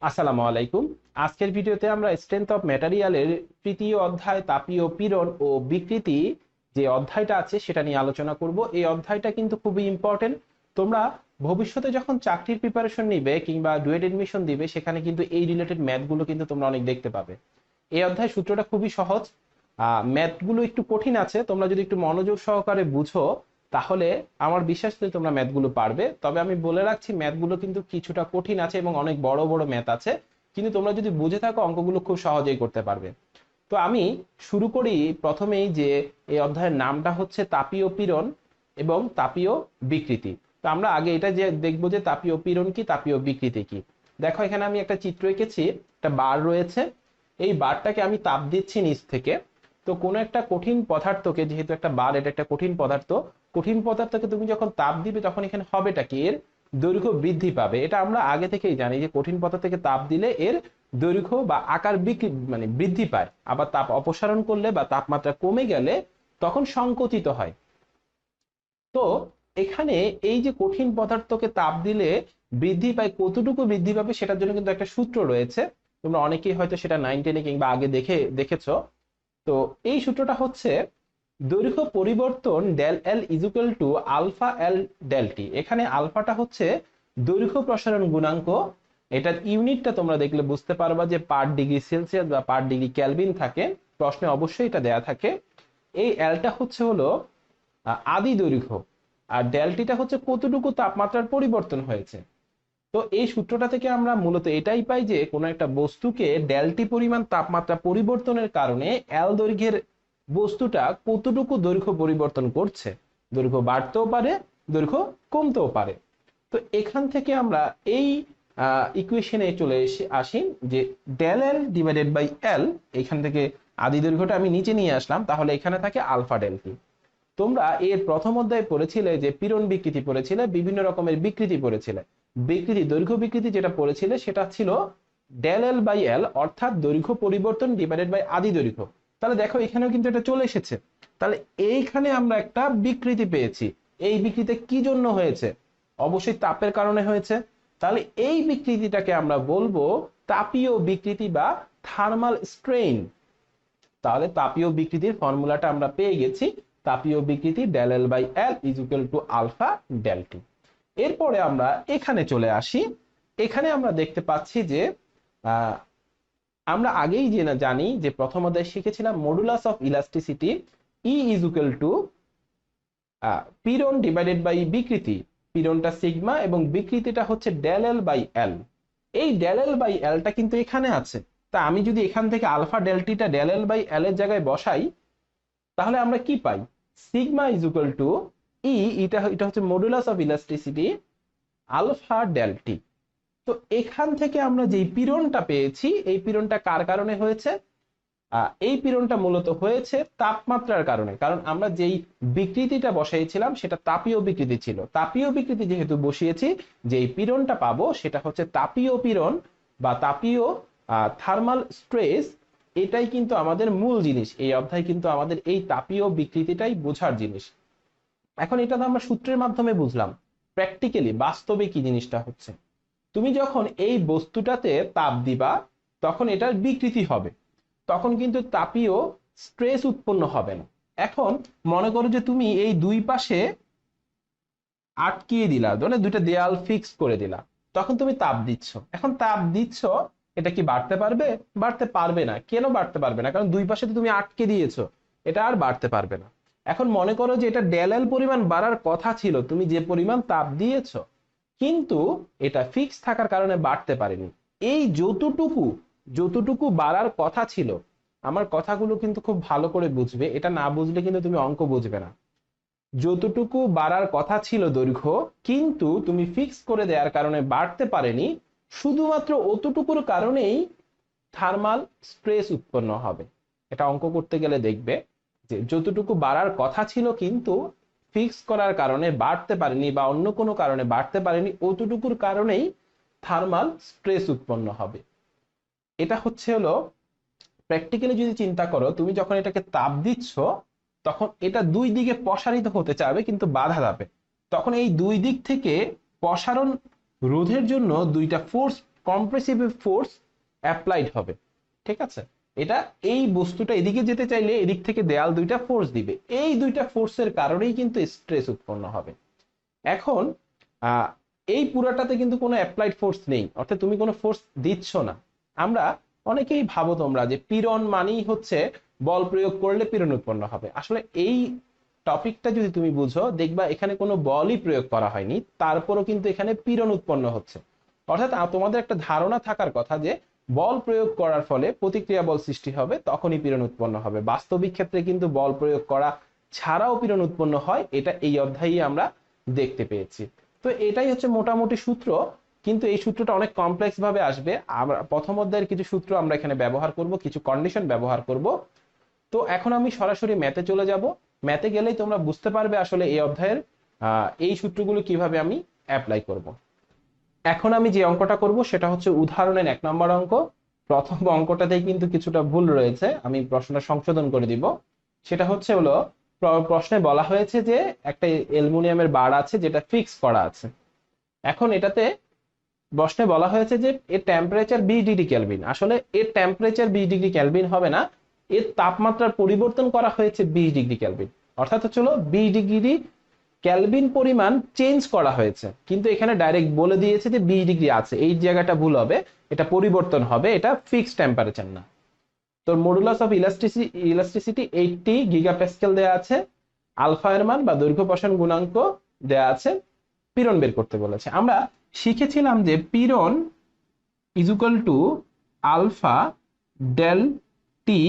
আসসালামু আলাইকুম। আজকের ভিডিওতে আমরা স্ট্রেংথ অফ ম্যাটেরিয়ালের তৃতীয় অধ্যায় তাপীয় পীড়ন ও বিকৃতি যে অধ্যায়টা আছে সেটা নিয়ে আলোচনা করব। এই অধ্যায়টা কিন্তু খুবই ইম্পর্টেন্ট। তোমরা ভবিষ্যতে যখন চাকরির প্রিপারেশন নিবে কিংবা ডুয়েট এডমিশন দিবে সেখানে কিন্তু এই রিলেটেড ম্যাথগুলো কিন্তু তোমরা অনেক দেখতে পাবে। এই অধ্যায় সূত্রটা খুবই সহজ, ম্যাথগুলো একটু কঠিন আছে, তোমরা যদি একটু মনোযোগ সহকারে বুঝো তাহলে আমার বিশ্বাস যে তোমরা ম্যাথগুলো পারবে। তবে আমি বলে রাখছি ম্যাথগুলো কিন্তু কিছুটা কঠিন আছে এবং অনেক বড় বড় ম্যাথ আছে, কিন্তু তোমরা যদি বুঝে থাকো অঙ্কগুলো খুব সহজেই করতে পারবে। তো আমি শুরু করি প্রথমেই যে এই অধ্যায়ের নামটা হচ্ছে তাপীয় পীড়ন এবং তাপীয় বিকৃতি। তো আমরা আগে এটা যে দেখবো যে তাপীয় পীড়ন কি, তাপীয় বিকৃতি কি। দেখো এখানে আমি একটা চিত্র এঁকেছি, একটা বার রয়েছে। এই বারটাকে আমি তাপ দিচ্ছি নিচ থেকে। তো কোনো একটা কঠিন পদার্থকে, যেহেতু একটা বার এটা একটা কঠিন পদার্থ, কঠিন পদার্থকে তুমি যখন তাপ দিবে তখন এখানে হবেটা কি, এর দৈর্ঘ্য বৃদ্ধি পাবে। এটা আমরা আগে থেকেই জানি যে কঠিন পদার্থকে তাপ দিলে এর দৈর্ঘ্য বা আকার বৃদ্ধি পায়। আবার তাপ অপসারণ করলে বা তাপমাত্রা কমে গেলে তখন সংকুচিত হয়। তো এখানে এই যে কঠিন পদার্থকে তাপ দিলে বৃদ্ধি পায়, কতটুকু বৃদ্ধি পাবে সেটার জন্য কিন্তু একটা সূত্র রয়েছে। তোমরা অনেকেই হয়তো সেটা 9-10 কিংবা আগে দেখেছো। তো এই সূত্রটা হচ্ছে দৈর্ঘ্য পরিবর্তন del L is equal to alpha L del T. এখানে আলফাটা হচ্ছে দৈর্ঘ্য প্রসারণ গুণাঙ্ক। এটার ইউনিটটা তোমরা দেখলে বুঝতে পারবা যে পার ডিগ্রি সেলসিয়াস বা পার ডিগ্রি কেলভিন থাকে, প্রশ্নে অবশ্যই এটা দেয়া থাকে। এই এলটা হলো আদি দৈর্ঘ্য, আর ডেলটিটা হচ্ছে কতটুকু তাপমাত্রার পরিবর্তন হয়েছে। তো এই সূত্রটা থেকে আমরা মূলত এটাই পাই যে কোনো একটা বস্তুকে ডেলটি পরিমাণ তাপমাত্রা পরিবর্তনের কারণে এল দৈর্ঘ্যের বস্তুটা কতটুকু দৈর্ঘ্য পরিবর্তন করছে। দৈর্ঘ্য বাড়তেও পারে, দৈর্ঘ্য কমতেও পারে। তো এখান থেকে আমরা এই ইকুয়েশনে চলে আসি যে del L divided by L. এখান থেকে আদি দৈর্ঘ্যটা আমি নিচে নিয়ে আসলাম, তাহলে এখানে থাকে আলফা ডেলটি। তোমরা এর প্রথম অধ্যায়ে পড়েছিলে যে পীড়ন বিকৃতি পড়েছিলে, বিভিন্ন রকমের বিকৃতি পড়েছিলে। বিকৃতি দৈর্ঘ্য বিকৃতি যেটা পড়েছিলে সেটা ছিল ডেল এল বাই এল, অর্থাৎ দৈর্ঘ্য পরিবর্তন ডিভাইডেড বাই আদি দৈর্ঘ্য। তাহলে দেখো এখানেও কিন্তু এটা চলে এসেছে। তাহলে এইখানে আমরা একটা বিকৃতি পেয়েছি। এই বিকৃতি কি জন্য হয়েছে? অবশ্যই তাপের কারণে হয়েছে। তাহলে এই বিকৃতিটাকে আমরা বলবো তাপীয় বিকৃতি বা থার্মাল স্ট্রেইন। তাহলে তাপীয় বিকৃতির ফর্মুলাটা আমরা পেয়ে গেছি। তাপীয় বিকৃতি del L by L is equal to alpha del T. এরপরে আমরা এখানে চলে আসি। এখানে আমরা দেখতে পাচ্ছি যে আমরা আগেই জানি যে প্রথম অধ্যায়ে শিখেছিলাম modulus of elasticity E is equal to পীড়ন ডিভাইডেড বাই বিকৃতি। পীড়নটা সিগমা এবং বিকৃতিটা হচ্ছে ডেল এল বাই এল। এই ডেল এল বাই এলটা কিন্তু এখানে আছে। তা আমি যদি এখান থেকে আলফা ডেলটিটা ডেল এল বাই এল এর জায়গায় বসাই তাহলে আমরা কি পাই? Sigma is equal to E, এটা এটা হচ্ছে modulus of elasticity alpha del T. তো এখান থেকে আমরা যেই পীড়নটা পেয়েছি এই পীড়নটা কার কারণে হয়েছে? এই পীড়নটা মূলত হয়েছে তাপমাত্রার কারণে। কারণ আমরা যেই বিকৃতিটা বসাইছিলাম সেটা তাপীয় বিকৃতি ছিল। তাপীয় বিকৃতি যেহেতু বসিয়েছি, যেই পীড়নটা পাবো সেটা হচ্ছে তাপীয় পীড়ন বা তাপীয় থার্মাল স্ট্রেস। এটাই কিন্তু আমাদের মূল জিনিস। এই অধ্যায় কিন্তু আমাদের এই তাপীয় বিকৃতিটাই বোঝার জিনিস। এখন এটা তো আমরা সূত্রের মাধ্যমে বুঝলাম, প্র্যাকটিক্যালি বাস্তবে কি জিনিসটা হচ্ছে। তুমি যখন এই বস্তুটাতে তাপ দিবা তখন এটার বিকৃতি হবে, তখন কিন্তু তাপীয় স্ট্রেস উৎপন্ন হবে না। এখন মনে করো যে তুমি এই দুই পাশে আটকিয়ে দিলা, মানে দুইটা দেয়াল ফিক্স করে দিলা, তখন তুমি তাপ দিচ্ছ। এখন তাপ দিচ্ছ, এটা কি বাড়তে পারবে? বাড়তে পারবে না। কেন বাড়তে পারবে না? কারণ দুই পাশে তো তুমি আটকে দিয়েছো, এটা আর বাড়তে পারবে না। এখন মনে করো যে এটা ডেল এল পরিমাণ বাড়ার কথা ছিল, তুমি যে পরিমাণ তাপ দিয়েছো, কিন্তু এটা ফিক্স থাকার কারণে বাড়তে পারেনি। এই যতটুকু যতটুকু বাড়ার কথা ছিল, আমার কথাগুলো কিন্তু খুব ভালো করে বুঝবে, এটা না বুঝলে কিন্তু তুমি অঙ্ক বুঝবে না। যতটুকু বাড়ার কথা ছিল দৈর্ঘ্য, কিন্তু তুমি ফিক্স করে দেওয়ার কারণে বাড়তে পারেনি, শুধুমাত্র অতটুকুর কারণেই থার্মাল স্ট্রেস উৎপন্ন হবে। এটা অঙ্ক করতে গেলে দেখবে যে যতটুকু বাড়ার কথা ছিল কিন্তু ফিক্স করার কারণে বাড়তে পারেনি বা অন্য কোনো কারণে বাড়তে পারেনি, অতটুকুর কারণেই থার্মাল স্ট্রেস উৎপন্ন হবে। এটা হলো প্র্যাকটিক্যালি যদি চিন্তা করো, তুমি যখন এটাকে তাপ দিচ্ছ তখন এটা দুই দিকে প্রসারিত হতে চাবে কিন্তু বাধা যাবে। তখন এই দুই দিক থেকে প্রসারণ রোধের জন্য দুইটা ফোর্স কম্প্রেসিভ ফোর্স অ্যাপ্লাইড হবে। ঠিক আছে, এটা এই বস্তুটা এদিকে যেতে চাইলে এদিক থেকে দেয়াল দুইটা ফোর্স দিবে, এই দুইটা ফোর্সের কারণেই কিন্তু স্ট্রেস উৎপন্ন হবে। এখন এই পুরাটাতে কিন্তু কোনো অ্যাপ্লাইড ফোর্স নেই, অর্থাৎ তুমি কোনো ফোর্স দিচ্ছ না। আমরা অনেকেই ভাবো তোমরা যে পীড়ন মানেই হচ্ছে বল প্রয়োগ করলে পীড়ন উৎপন্ন হবে। আসলে এই টপিকটা যদি তুমি বুঝো, দেখবা এখানে কোনো বলই প্রয়োগ করা হয়নি, তারপরও কিন্তু এখানে পীড়ন উৎপন্ন হচ্ছে। অর্থাৎ তোমাদের একটা ধারণা থাকার কথা যে বল প্রয়োগ করার ফলে প্রতিক্রিয়া বল সৃষ্টি হবে, তখনই পীড়ন উৎপন্ন হবে। বাস্তবিক ক্ষেত্রে কিন্তু বল প্রয়োগ করা ছাড়াও পীড়ন উৎপন্ন হয়, এটা এই অধ্যায়ে আমরা দেখতে পেয়েছি। তো এটাই হচ্ছে মোটামুটি সূত্র, কিন্তু এই সূত্রটা অনেক কমপ্লেক্স ভাবে আসবে। আমরা প্রথম অধ্যায়ের কিছু সূত্র আমরা এখানে ব্যবহার করব, কিছু কন্ডিশন ব্যবহার করব। তো এখন আমি সরাসরি ম্যাথে চলে যাব। ম্যাথে গেলেই তোমরা বুঝতে পারবে আসলে এই অধ্যায়ের এই সূত্রগুলো কিভাবে আমি অ্যাপ্লাই করব। এখন আমি যে অঙ্কটা করব সেটা হচ্ছে উদাহরণের 1 নম্বর অঙ্ক। প্রথম অঙ্কটাতেই কিন্তু কিছুটা ভুল রয়েছে, আমি প্রশ্নটা সংশোধন করে দিব। সেটা হচ্ছে হলো, প্রশ্নে বলা হয়েছে যে একটা অ্যালুমিনিয়ামের বার আছে যেটা ফিক্স করা আছে। এখন এটাতে প্রশ্নে বলা হয়েছে যে এর টেম্পারেচার 20 ডিগ্রি কেলভিন। আসলে এর টেম্পারেচার 20 ডিগ্রি কেলভিন হবে না, এর তাপমাত্রার পরিবর্তন করা হয়েছে 20 ডিগ্রি কেলভিন। অর্থাৎ হচ্ছে 20 ডিগ্রি কেলভিন পরিমাণ চেঞ্জ করা হয়েছে, কিন্তু এখানে ডাইরেক্ট বলে দিয়েছে যে 20 ডিগ্রি আছে। এই জায়গাটা ভুল হবে, এটা পরিবর্তন হবে, এটা ফিক্সড টেম্পারেচার না। তো মডুলাস অফ ইলাস্টিসিটি 80 গিগাপ্যাসকেল দেয়া আছে, আলফা এর মান বা দৈর্ঘ্য প্রসারণ গুণাঙ্ক দেয়া আছে, পীড়ন বের করতে বলেছে। আমরা শিখেছিলাম যে পীড়ন is equal to alpha del T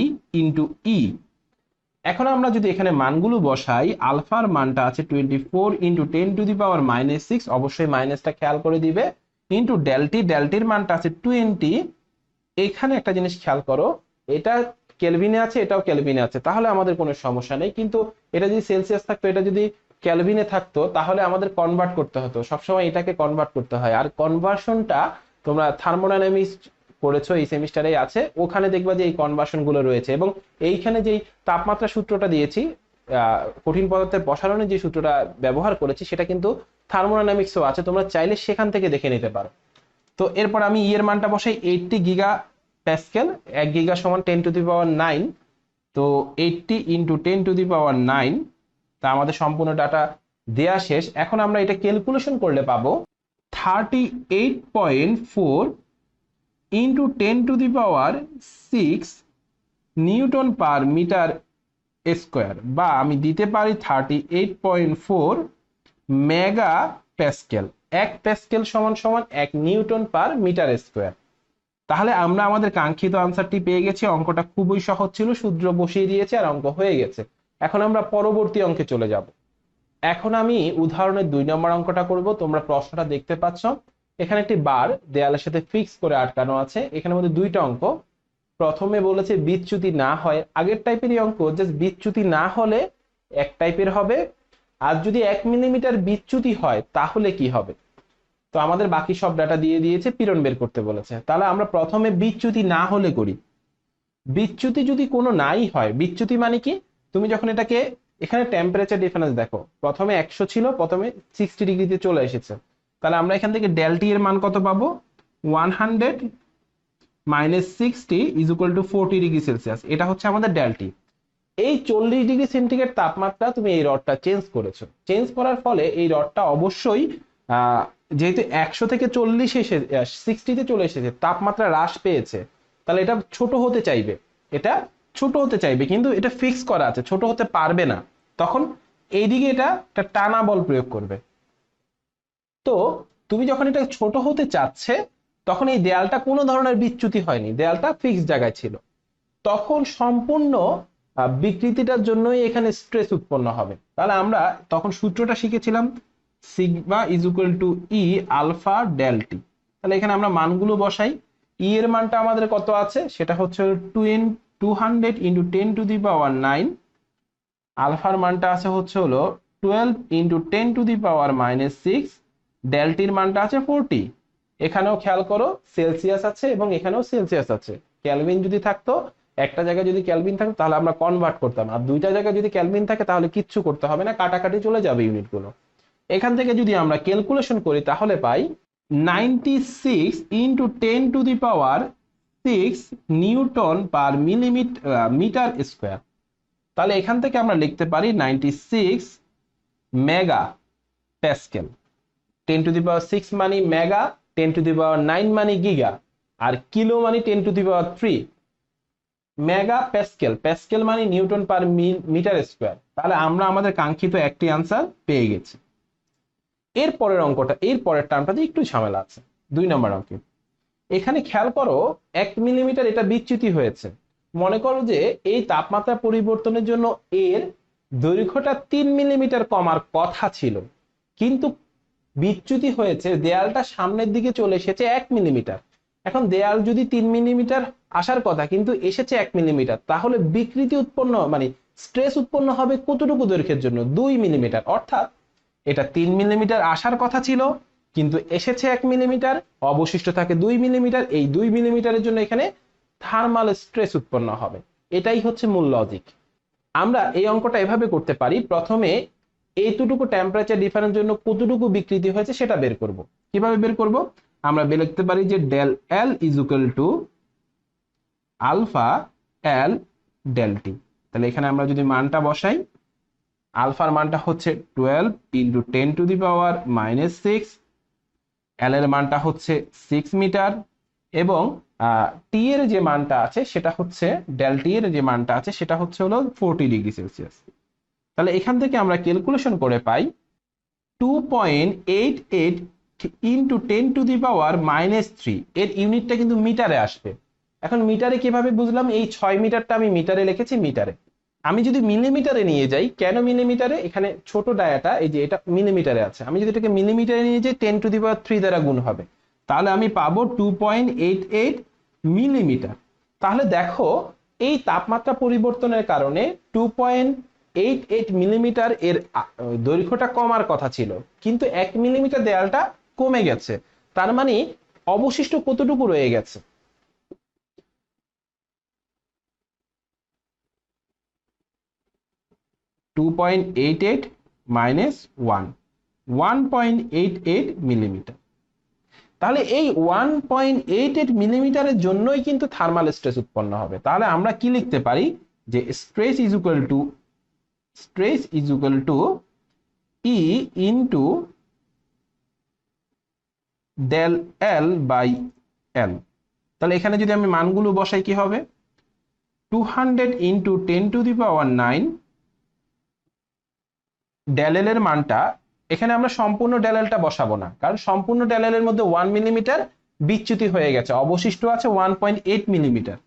into E. এখন আমরা যদি এখানে মানগুলো বসাই, আলফার মানটা আছে 24 ইন্টু 10⁻⁻6, অবশ্যই মাইনাসটা খেয়াল করে দিবে, ইন্টু ডেলটির মানটা আছে 20। এখানে একটা জিনিস খেয়াল করো, এটা কেলভিনে আছে, এটাও কেলভিনে আছে, তাহলে আমাদের কোনো সমস্যা নেই। কিন্তু এটা যদি সেলসিয়াস থাকতো, এটা যদি কেলভিনে থাকতো, তাহলে আমাদের কনভার্ট করতে হতো, সবসময় এটাকে কনভার্ট করতে হয়। আর কনভার্সনটা তোমরা থার্মোডাইনামিক্স পড়েছো, এই সেমিস্টারে আছে, ওখানে দেখবা যে এই কনভার্সন গুলো রয়েছে। এবং এইখানে যেই তাপমাত্রা সূত্রটা দিয়েছি, কঠিন পদার্থের প্রসারণের যে সূত্রটা ব্যবহার করেছি, সেটা কিন্তু থার্মোডাইনামিক্সও আছে, তোমরা চাইলে সেখান থেকে দেখে নিতে পারো। তো এরপর আমি ই এর মানটা বসাই 80 গিগা প্যাসকেল, 1 গিগা সমান 10⁹9। তো 80 ইন্টু 10⁹9, তা আমাদের সম্পূর্ণ ডাটা দেয়া শেষ। এখন আমরা এটা ক্যালকুলেশন করলে পাবো 38.4 into 10⁶ newton per metre square, বা আমি দিতে পারি 38.4 মেগা প্যাসকেল। 1 প্যাসকেল সমান সমান 1 নিউটন পার মিটার স্কোয়ার। তাহলে আমরা আমাদের কাঙ্ক্ষিত আনসারটি পেয়ে গেছি। অঙ্কটা খুবই সহজ ছিল, সূত্র বসিয়ে দিয়েছে আর অঙ্ক হয়ে গেছে। এখন আমরা পরবর্তী অঙ্কে চলে যাব। এখন আমি উদাহরণের 2 নম্বর অঙ্কটা করব। তোমরা প্রশ্নটা দেখতে পাচ্ছ, এখানে একটি বার দেয়ালের সাথে ফিক্স করে আটকানো আছে। এখানে মধ্যে দুইটা অঙ্ক। প্রথমে বলেছে বিচ্যুতি না হয়, আগের টাইপেরই অঙ্ক, জাস্ট বিচ্যুতি না হলে এক টাইপের হবে, আর যদি 1 মিলিমিটার বিচ্যুতি হয় তাহলে কি হবে। তো আমাদের বাকি সব ডাটা দিয়ে দিয়েছে, পীড়ন বের করতে বলেছে। তাহলে আমরা প্রথমে বিচ্যুতি না হলে করি। বিচ্যুতি যদি কোনো নাই হয়, বিচ্যুতি মানে কি, তুমি যখন এটাকে, এখানে টেম্পারেচার ডিফারেন্স দেখো, প্রথমে 100 ছিল, প্রথমে 60 ডিগ্রিতে চলে এসেছে। তাহলে আমরা এখান থেকে ডেলটি এর মান কত পাবো, 100 minus 60 is equal two 40 degree Celsius. এটা হচ্ছে আমাদের ডেলটি। এই 40 ডিগ্রি সেন্টিগ্রেড তাপমাত্রা তুমি এই রডটা চেঞ্জ করেছো, চেঞ্জ করার ফলে এই রডটা অবশ্যই যেহেতু 100 থেকে 40 এসে 60 তে চলে এসেছে, তাপমাত্রা হ্রাস পেয়েছে, তাহলে এটা ছোট হতে চাইবে, এটা ছোট হতে চাইবে, কিন্তু এটা ফিক্স করা আছে, ছোট হতে পারবে না। তখন এইদিকে এটা একটা টানা বল প্রয়োগ করবে। তো তুমি যখন এটা ছোট হতে চাচ্ছে, তখন এই দেয়ালটা কোনো ধরনের বিচ্যুতি হয়নি, দেয়ালটা ফিক্স জায়গায় ছিল, তখন সম্পূর্ণ বিকৃতিটার জন্যই এখানে স্ট্রেস উৎপন্ন হবে। তাহলে আমরা তখন সূত্রটা শিখেছিলাম, sigma is equal to E alpha del T. তাহলে এখানে আমরা মানগুলো বসাই। ই এর মানটা আমাদের কত আছে, সেটা হচ্ছে 200 ইন্টু 10⁹9। আলফার মানটা আছে হচ্ছে হলো 12 ইন্টু 10⁻⁻6। ডেলটির মানটা আছে 40। এখানেও খেয়াল করো সেলসিয়াস আছে এবং এখানেও সেলসিয়াস আছে। ক্যালভিন যদি থাকতো, একটা জায়গায় যদি ক্যালভিন থাকতো তাহলে আমরা কনভার্ট করতাম, আর দুইটা জায়গায় যদি ক্যালভিন থাকে তাহলে কিচ্ছু করতে হবে না, কাটাকাটি চলে যাবে ইউনিটগুলো। এখান থেকে যদি আমরা ক্যালকুলেশন করি তাহলে পাই 96 into 10⁶ newton per metre square. তাহলে এখান থেকে আমরা লিখতে পারি 96 মেগা প্যাসকেল। 10⁶ মানে মেগা, 10⁹ মানে গিগা, আর কিলো মানে 10⁻³ মেগা প্যাসকেল। প্যাসকেল মানে নিউটন পার মিটার স্কোয়ার। তাহলে আমরা আমাদের কাঙ্ক্ষিত একটি আনসার পেয়ে গেছি। এর পরের অঙ্কটা, এর পরের টার্মটাতে একটু ঝামেলা আছে, 2 নম্বর অঙ্কে। এখানে খেয়াল করো 1 মিলিমিটার এটা বিচ্যুতি হয়েছে। মনে করো যে এই তাপমাত্রা পরিবর্তনের জন্য এর দৈর্ঘ্যটা 3 মিলিমিটার কমার কথা ছিল, কিন্তু বিচ্যুতি হয়েছে, দেয়ালটা সামনের দিকে চলে এসেছে 1 মিলিমিটার। এখন দেয়াল যদি 3 মিলিমিটার আসার কথা কিন্তু এসেছে 1 মিলিমিটার, তাহলে বিকৃতি উৎপন্ন মানে স্ট্রেস উৎপন্ন হবে কতটুকু দৈর্ঘ্যের জন্য? 2 মিলিমিটার। অর্থাৎ এটা 3 মিলিমিটার আসার কথা ছিল কিন্তু এসেছে 1 মিলিমিটার, অবশিষ্ট থাকে 2 মিলিমিটার। এই 2 মিলিমিটারের জন্য এখানে থার্মাল স্ট্রেস উৎপন্ন হবে। এটাই হচ্ছে মূল লজিক। আমরা এই অঙ্কটা এভাবে করতে পারি, প্রথমে এইটুকু টেম্পারেচার ডিফারেন্স জন্য কতটুকু বিকৃতি হয়েছে সেটা বের করব। কিভাবে বের করব? আমরা লিখতে পারি যে del L is equal to alpha L del T. তাহলে এখানে আমরা যদি মানটা বসাই, আলফার মানটা হচ্ছে 12 ইন্টু 10⁻⁻6, এল এর মানটা হচ্ছে 6 মিটার, এবং টি এর যে মানটা আছে সেটা হচ্ছে ডেল টি এর যে মানটা আছে সেটা হচ্ছে হলো 40°C। তাহলে এখান থেকে আমরা ক্যালকুলেশন করে পাই 2.88 ইন্টু 10⁻⁻3। এর ইউনিটটা কিন্তু মিটারে আসবে। এখন মিটারে কিভাবে বুঝলাম? এই 6 মিটারটা আমি মিটারে লিখেছি মিটারে। আমি যদি মিলিমিটারে নিয়ে যাই, কেন মিলিমিটারে? এখানে ছোট ডায়াটা, এই যে এটা মিলিমিটারে আছে, আমি যদি এটাকে মিলিমিটারে নিয়ে যাই 10⁻³ দ্বারা গুণ হবে, তাহলে আমি পাবো 2.88 মিলিমিটার। তাহলে দেখো এই তাপমাত্রা পরিবর্তনের কারণে 2.88 মিলিমিটার এর দৈর্ঘ্যটা কমার কথা ছিল, কিন্তু 1 মিলিমিটার দেয়ালটা কমে গেছে। তার মানে অবশিষ্ট কতটুকু রয়ে গেছে? 2.88 মাইনাস 1.88 মিলিমিটার। তাহলে এই 1.88 মিলিমিটারের জন্যই কিন্তু থার্মাল স্ট্রেস উৎপন্ন হবে। তাহলে আমরা কি লিখতে পারি? যে stress is equal to E into del L by L. তাহলে এখানে যদি আমি মানগুলো বসাই কি হবে? 200 ইন্টু 10⁹ ডেল এল এর মানটা, এখানে আমরা সম্পূর্ণ ডেল এলটা বসাবো না, কারণ সম্পূর্ণ ডেল এল এর মধ্যে 1 মিলিমিটার বিচ্যুতি হয়ে গেছে, অবশিষ্ট আছে 1.8 মিলিমিটার।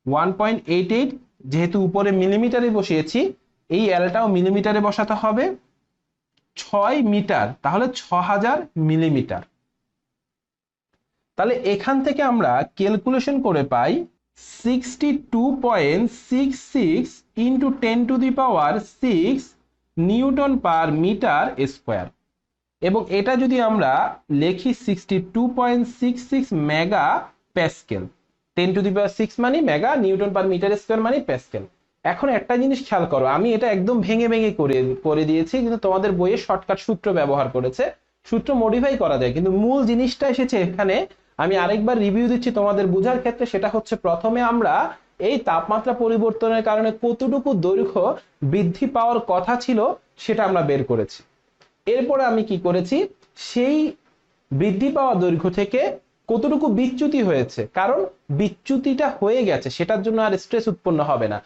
1.88 যেহেতু উপরে মিলিমিটারে বসিয়েছি, এই এলটাও মিলিমিটারে বসাতে হবে। 6 মিটার, তাহলে 6000 মিলিমিটার। তাহলে এখান থেকে আমরা ক্যালকুলেশন করে পাই 62.66 into 10⁶ newton per metre square. এবং এটা যদি আমরা লিখি 62.66 মেগা প্যাসকেল। 10⁶ মানে mega, newton per metre square মানে প্যাসকেল। এখন একটা জিনিস খেয়াল করো, আমি এটা একদম ভেঙে ভেঙে করে দিয়েছি, কিন্তু তোমাদের বইয়ে শর্টকাট সূত্র ব্যবহার করেছে। সূত্র মডিফাই করা যায়, কিন্তু মূল জিনিসটা এসেছে এখানে। আমি আরেকবার রিভিউ দিচ্ছি তোমাদের বোঝার ক্ষেত্রে। সেটা হচ্ছে, প্রথমে আমরা এই তাপমাত্রা পরিবর্তনের কারণে কতটুকু দৈর্ঘ্য বৃদ্ধি পাওয়ার কথা ছিল সেটা আমরা বের করেছি। এরপরে আমি কি করেছি? সেই বৃদ্ধি পাওয়া দৈর্ঘ্য থেকে কতটুকু বিচ্যুতি হয়েছে, কারণ বিচ্যুতিটা হয়ে গেছে, সেটার জন্য আর স্ট্রেস উৎপন্ন হবে না।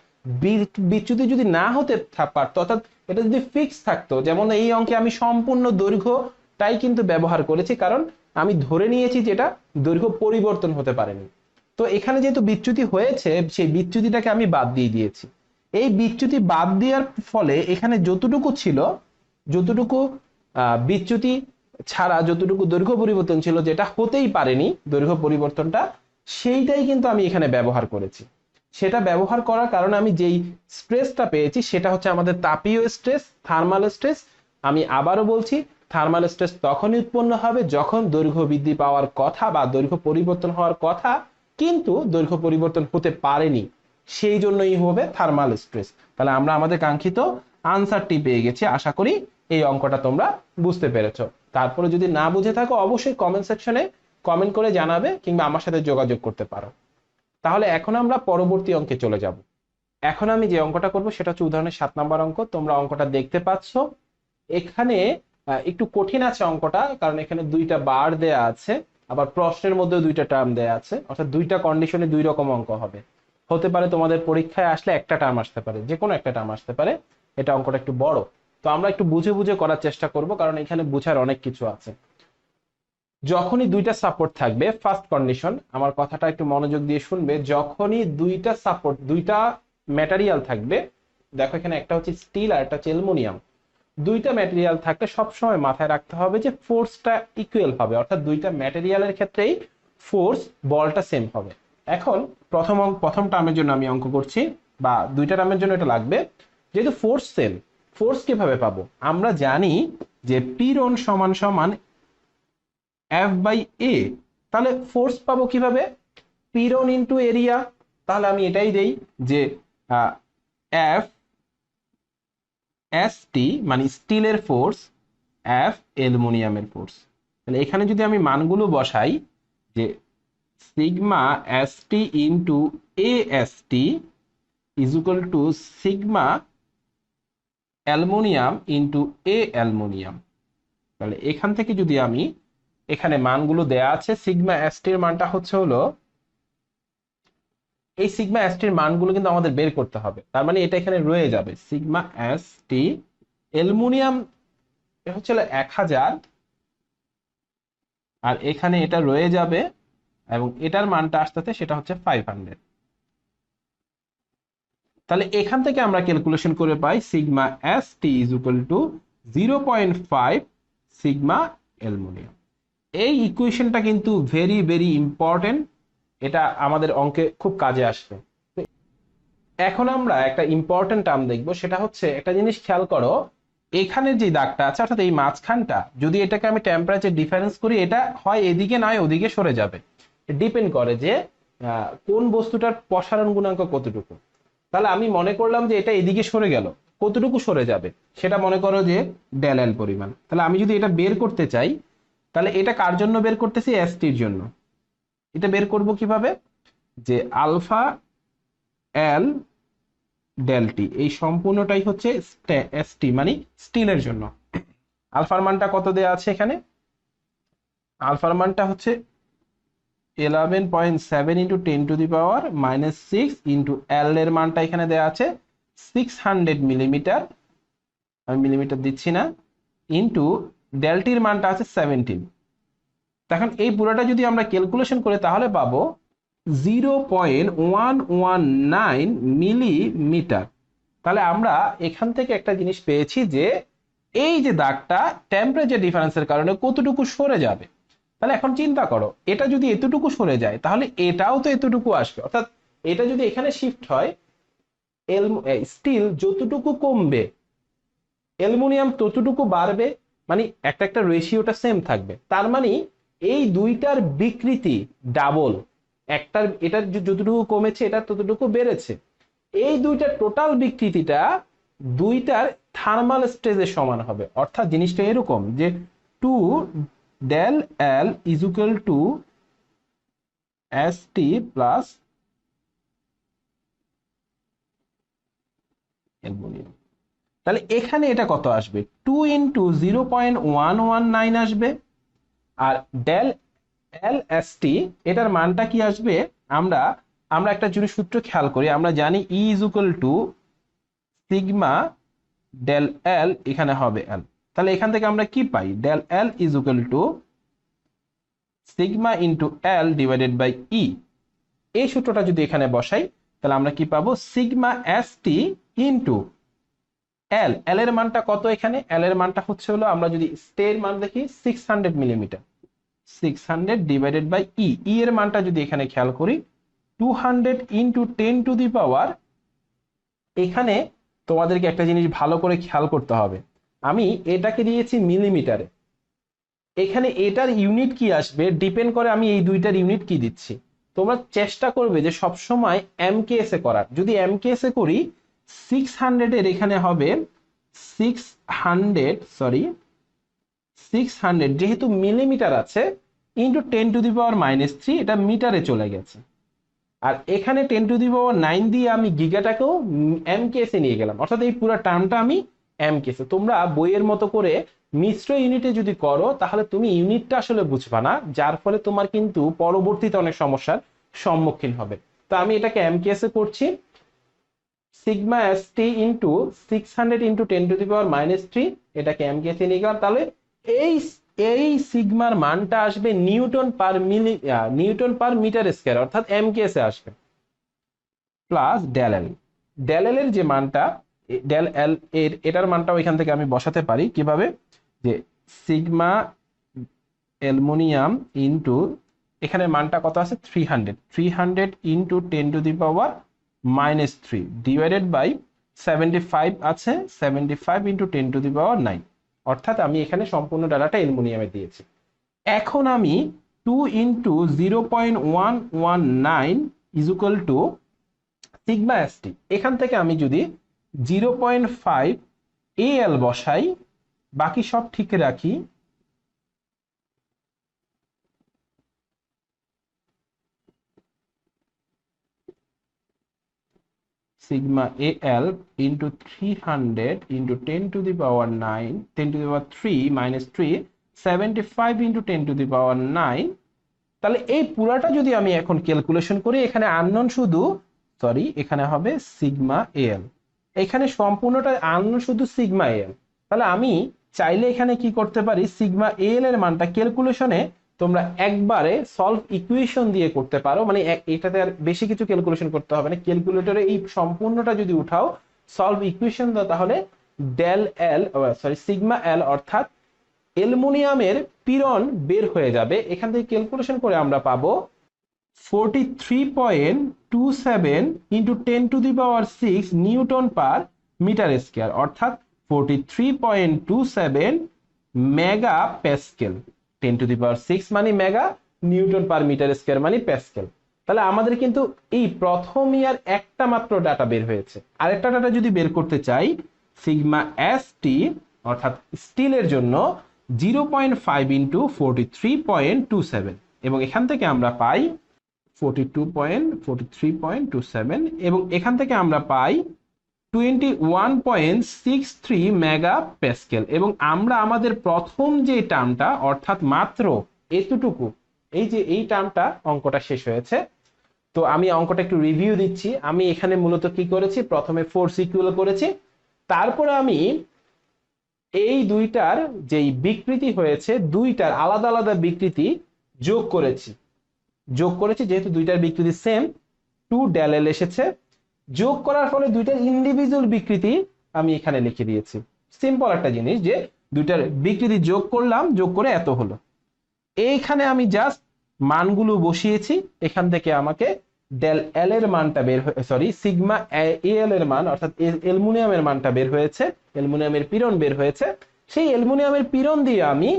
বিচ্যুতি যদি না হতে পারতো, অর্থাৎ এটা যদি ফিক্স থাকতো, যেমন এই অঙ্কে আমি সম্পূর্ণ দৈর্ঘ্যটাই কিন্তু ব্যবহার করেছি, কারণ আমি ধরে নিয়েছি যে এটা দৈর্ঘ্য পরিবর্তন হতে পারেনি। তো এখানে যেহেতু বিচ্যুতি হয়েছে, সেই বিচ্যুতিটাকে আমি বাদ দিয়ে দিয়েছি। এই বিচ্যুতি বাদ দেওয়ার ফলে এখানে যতটুকু ছিল, যতটুকু বিচ্যুতি ছাড়া যতটুকু দৈর্ঘ্য পরিবর্তন ছিল, যেটা হতেই পারেনি দৈর্ঘ্য পরিবর্তনটা, সেইটাই কিন্তু আমি এখানে ব্যবহার করেছি। সেটা ব্যবহার করার কারণে আমি যেই স্ট্রেসটা পেয়েছি সেটা হচ্ছে আমাদের তাপীয় স্ট্রেস, থার্মাল স্ট্রেস। আমি আবারও বলছি, থার্মাল স্ট্রেস তখনই উৎপন্ন হবে যখন দৈর্ঘ্য বৃদ্ধি পাওয়ার কথা বা দৈর্ঘ্য পরিবর্তন হওয়ার কথা কিন্তু দৈর্ঘ্য পরিবর্তন হতে পারেনি, সেই জন্যই হবে থার্মাল স্ট্রেস। তাহলে আমরা আমাদের কাঙ্ক্ষিত আনসারটি পেয়ে গেছি। আশা করি এই অঙ্কটা তোমরা বুঝতে পেরেছো। তারপরে যদি না বুঝে থাকো অবশ্যই কমেন্ট সেকশনে কমেন্ট করে জানাবে কিংবা আমার সাথে যোগাযোগ করতে পারো। তাহলে এখন আমরা পরবর্তী অঙ্কে চলে যাব। এখন আমি যে অঙ্কটা করব সেটা হচ্ছে উদাহরণের 7 নম্বর অঙ্ক। তোমরা অঙ্কটা দেখতে পাচ্ছ। এখানে একটু কঠিন আছে অঙ্কটা, কারণ এখানে দুইটা বার দেয়া আছে, আবার প্রশ্নের মধ্যে দুইটা টার্ম দেয়া আছে, অর্থাৎ দুইটা কন্ডিশনে দুই রকম অঙ্ক হবে। হতে পারে তোমাদের পরীক্ষায় আসলে একটা টার্ম আসতে পারে, যে কোনো একটা টার্ম আসতে পারে। এটা অঙ্কটা একটু বড়, তো আমরা একটু বুঝে বুঝে করার চেষ্টা করব, কারণ এখানে বুঝার অনেক কিছু আছে। যখনই দুইটা সাপোর্ট থাকবে, ফার্স্ট কন্ডিশন, আমার কথাটা একটু মনোযোগ দিয়ে শুনবে, যখনই দুইটা সাপোর্ট, দুইটা ম্যাটেরিয়াল থাকবে, দেখো এখানে একটা হচ্ছে স্টিল আর একটা হচ্ছে অ্যালুমিনিয়াম, দুইটা ম্যাটেরিয়াল থাকলে সবসময় মাথায় রাখতে হবে যে ফোর্সটা ইকুয়াল হবে, অর্থাৎ দুইটা ম্যাটেরিয়ালের ক্ষেত্রেই ফোর্স, বলটা সেম হবে। এখন প্রথম টার্মের জন্য আমি অঙ্ক করছি, বা দুইটা টার্মের জন্য এটা লাগবে। যেহেতু ফোর্স সেম, ফোর্স কিভাবে পাবো? আমরা জানি যে পীড়ন সমান সমান এফ বাই এ। তাহলে ফোর্স পাবো কিভাবে? পীড়ন ইন্টু এরিয়া। তাহলে আমি এটাই দেই যে এফ এস টি মানে স্টিলের ফোর্স, এফ অ্যালুমিনিয়ামের ফোর্স। তাহলে এখানে যদি আমি মানগুলো বসাই, যে sigma S T into A S T is equal to sigma aluminium into A aluminium. তাহলে এখান থেকে যদি আমি, এখানে মানগুলো দেয়া আছে, সিগমা এস টির মানটা হচ্ছে হলো, এই সিগমা এস টির মানগুলো কিন্তু আমাদের বের করতে হবে। তার মানে এটা এখানে রয়ে যাবে, সিগমা এস টি অ্যালুমিনিয়াম হচ্ছে 1000, আর এখানে এটা রয়ে যাবে, এবং এটার মানটা আসতে সেটা হচ্ছে 500। তাহলে এখান থেকে আমরা ক্যালকুলেশন করে পাই sigma S T is equal two 0.5 sigma aluminium. এই ইকুয়েশনটা কিন্তু ভেরি ভেরি ইম্পর্টেন্ট, এটা আমাদের অঙ্কে খুব কাজে আসবে। এখন আমরা একটা ইম্পর্টেন্ট টার্ম দেখবো, সেটা হচ্ছে, একটা জিনিস খেয়াল করো, এখানে যে দাগটা আছে, অর্থাৎ এই মাঝখানটা, যদি এটাকে আমি টেম্পারেচার ডিফারেন্স করি, এটা হয় এদিকে নয় ওদিকে সরে যাবে। ডিপেন্ড করে যে কোন বস্তুটার প্রসারণ গুণাঙ্ক কতটুকু। তাহলে আমি মনে করলাম যে এটা এদিকে সরে গেল, কতটুকু সরে যাবে সেটা মনে করো যে ডেল এল পরিমাণ। তাহলে আমি যদি এটা বের করতে চাই, তাহলে এটা কার জন্য বের করতেছি? এস টির জন্য। এটা বের করব কিভাবে? যে আলফা এল ডেল টি, এই সম্পূর্ণটাই হচ্ছে এস টি মানে স্টিলের জন্য। আলফার মানটা কত দেয়া আছে এখানে? আলফার মানটা হচ্ছে 11.7 ইন্টু 10⁻⁻6 ইন্টু এল এর মানটা এখানে দেয়া আছে 600 মিলিমিটার, আমি মিলিমিটার দিচ্ছি না, ইন্টু ডেলটির মানটা আছে 17। এখন এই পুরোটা যদি আমরা ক্যালকুলেশন করি তাহলে পাবো 0.119 মিলিমিটার। তাহলে আমরা এখান থেকে একটা জিনিস পেয়েছি যে এই যে দাগটা টেম্পারেচার ডিফারেন্সের কারণে কতটুকু সরে যাবে। তাহলে এখন চিন্তা করো, এটা যদি এতটুকু সরে যায় তাহলে এটাও তো এতটুকু আসবে, অর্থাৎ এটা যদি এখানে শিফট হয়, স্টিল যতটুকু কমবে অ্যালুমিনিয়াম ততটুকু বাড়বে, মানে একটা একটা রেশিওটা সেম থাকবে। তার মানে এই দুইটার বিকৃতি ডাবল, একটার, এটার যতটুকু কমেছে এটার ততটুকু বেড়েছে। এই দুইটার টোটাল বিকৃতিটা দুইটার থার্মাল স্টেজের সমান হবে। অর্থাৎ জিনিসটা এরকম যে 2 del L is equal to S T plus aluminium. তাহলে এখানে এটা কত আসবে? 2 ইন্টু 0.119 আসবে। আর ডেল এল এস টি, এটার মানটা কি আসবে? আমরা আমরা একটা জিনিস সূত্র খেয়াল করি, আমরা জানি E is equal to sigma del L, এখানে হবে এল। তাহলে এখান থেকে আমরা কি পাই? Del L is equal to sigma into L divided by E. এই সূত্রটা যদি এখানে বসাই তাহলে আমরা কি পাবো? Sigma S T into L, L এর মানটা কত? এখানে এল এর মানটা হচ্ছে হলো, আমরা যদি স্টের মান দেখি 600 মিলিমিটার, 600 ডিভাইডেড বাই ই, ই এর মানটা যদি এখানে খেয়াল করি 200 ইন্টু 10⁻, এখানে তোমাদেরকে একটা জিনিস ভালো করে খেয়াল করতে হবে, আমি এটাকে দিয়েছি মিলিমিটারে, এখানে এটার ইউনিট কি আসবে ডিপেন্ড করে আমি এই দুইটার ইউনিট কি দিচ্ছি। তোমরা চেষ্টা করবে যে সবসময় এমকেএস এ করার। যদি এমকেএস এ করি 600 এর এখানে হবে 600 যেহেতু মিলিমিটার আছে ইন্টু 10⁻³ এটা মিটারে চলে গেছে। আর এখানে 10⁹ দিয়ে আমি গিগাটাকেও এমকেএসে নিয়ে গেলাম, অর্থাৎ এই পুরো টার্মটা আমি এমকেএসে। তোমরা বইয়ের মতো করে মিশ্র ইউনিটে যদি করো তাহলে তুমি ইউনিটটা আসলে বুঝবা না, যার ফলে তোমার কিন্তু পরবর্তীতে অনেক সমস্যার সম্মুখীন হবে। তো আমি এটাকে এমকেএসে করছি, sigma S T into 600 into 10⁻³ এটাকে এমকেএসে নিয়ে গেলাম। তাহলে এই এই সিগমার মানটা আসবে নিউটন পার মিটার স্কয়ার, অর্থাৎ এমকেএসে আসবে, plus del L. Del L এর যে মানটা, ডেল এল এটার মানটা ওইখান থেকে আমি বসাতে পারি কিভাবে, যে সিগমা অ্যালুমিনিয়াম ইন্টু, এখানে মানটা কত আছে 300 ইন্টু 10⁻³ ডিভাইডেড বাই 75 আছে, 75 ইন্টু 10⁹, অর্থাৎ আমি এখানে সম্পূর্ণ ডাটাটা অ্যালুমিনিয়ামে দিয়েছি। এখন আমি 2 into 0.119 is equal to sigma S টি, এখান থেকে আমি যদি 0.5 এল বসাই, বাকি সব ঠিক রাখি, sigma al into 300 into 10⁻³ minus 3, 75 into 10⁻⁹। তাহলে এই পুরাটা যদি আমি এখন ক্যালকুলেশন করি, এখানে আননোন শুধু, সরি এখানে হবে সিগমা এল, এখানে সম্পূর্ণটা আননোন শুধু সিগমা এল। তাহলে আমি চাইলে এখানে কি করতে পারি, সিগমা এল এর মানটা ক্যালকুলেশনে তোমরা একবারে সলভ ইকুয়েশন দিয়ে করতে পারো, মানে এটাতে আর বেশি কিছু ক্যালকুলেশন করতে হবে না, ক্যালকুলেটরে এই সম্পূর্ণটা যদি উঠাও সলভ ইকুয়েশন দাও, তাহলে ডেল এল সরি সিগমা এল অর্থাৎ অ্যালুমিনিয়ামের পীড়ন বের হয়ে যাবে। এখান থেকে ক্যালকুলেশন করে আমরা পাবো 43.27 into 10⁶ newton per metre square, অর্থাৎ 43.27 মেগা প্যাসকেল। 10⁶ মানে mega, newton per metre square মানে প্যাসকেল। তাহলে আমাদের কিন্তু এই প্রথম ইয়ার একটা মাত্র ডাটা বের হয়েছে। আরেকটা ডাটা যদি বের করতে চাই, সিগমা এস টি অর্থাৎ স্টিলের জন্য 0.5 ইন্টু 43.27, এবং এখান থেকে আমরা পাই 43.27, এবং এখান থেকে আমরা পাই 21.63 মেগা প্যাসকেল। এবং আমরা আমাদের প্রথম যে টার্মটা অর্থাৎ মাত্র এতটুকু, এই যে এই টার্মটা অঙ্কটা শেষ হয়েছে। তো আমি অঙ্কটা একটু রিভিউ দিচ্ছি। আমি এখানে মূলত কি করেছি, প্রথমে ফোর্স ইকুয়াল করেছি, তারপরে আমি এই দুইটার যেই বিকৃতি হয়েছে, দুইটার আলাদা আলাদা বিকৃতি যোগ করেছি, যেহেতু দুইটার বিকৃতি সেম, 2 ডেল এল এসেছে, যোগ করার ফলে দুইটার ইন্ডিভিজুয়াল বিকৃতি আমি এখানে লিখে দিয়েছি। সিম্পল একটা জিনিস, যে দুইটার বিকৃতি যোগ করলাম, যোগ করে এত হলো। এইখানে আমি জাস্ট মানগুলো বসিয়েছি, এখান থেকে আমাকে ডেল এল এর মানটা বের হয়ে, সরি সিগমা এল এর মান অর্থাৎ অ্যালুমিনিয়ামের মানটা বের হয়েছে, অ্যালুমিনিয়ামের পীড়ন বের হয়েছে, সেই অ্যালুমিনিয়ামের পীড়ন দিয়ে আমি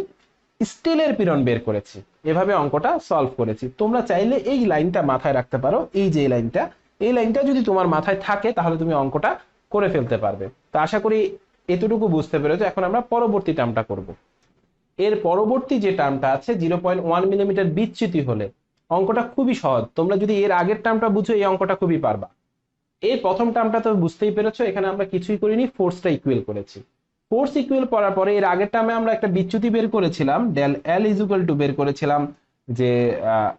স্টিলের পীড়ন বের করেছি। এভাবে অঙ্কটা সলভ করেছি। তোমরা চাইলে এই লাইনটা মাথায় রাখতে পারো, এই যে এই লাইনটা যদি তোমার মাথায় থাকে তাহলে তুমি অঙ্কটা করে ফেলতে পারবে। তো আশা করি এতটুকু বুঝতে পেরেছো। এখন আমরা পরবর্তী টার্মটা করব। এর পরবর্তী যে টার্মটা আছে 0.1 মিলিমিটার বিচ্যুতি হলে, অঙ্কটা খুবই সহজ। তোমরা যদি এর আগের টার্মটা বুঝো, এই অঙ্কটা খুবই পারবা। এই প্রথম টার্মটা তো বুঝতেই পেরেছো, এখানে আমরা কিছুই করিনি, ফোর্সটা ইকুয়াল করেছি। ফোর্স ইকুয়াল করার পরে এর আগের টার্মে আমরা একটা বিচ্যুতি বের করেছিলাম, del L is equal to বের করেছিলাম, যে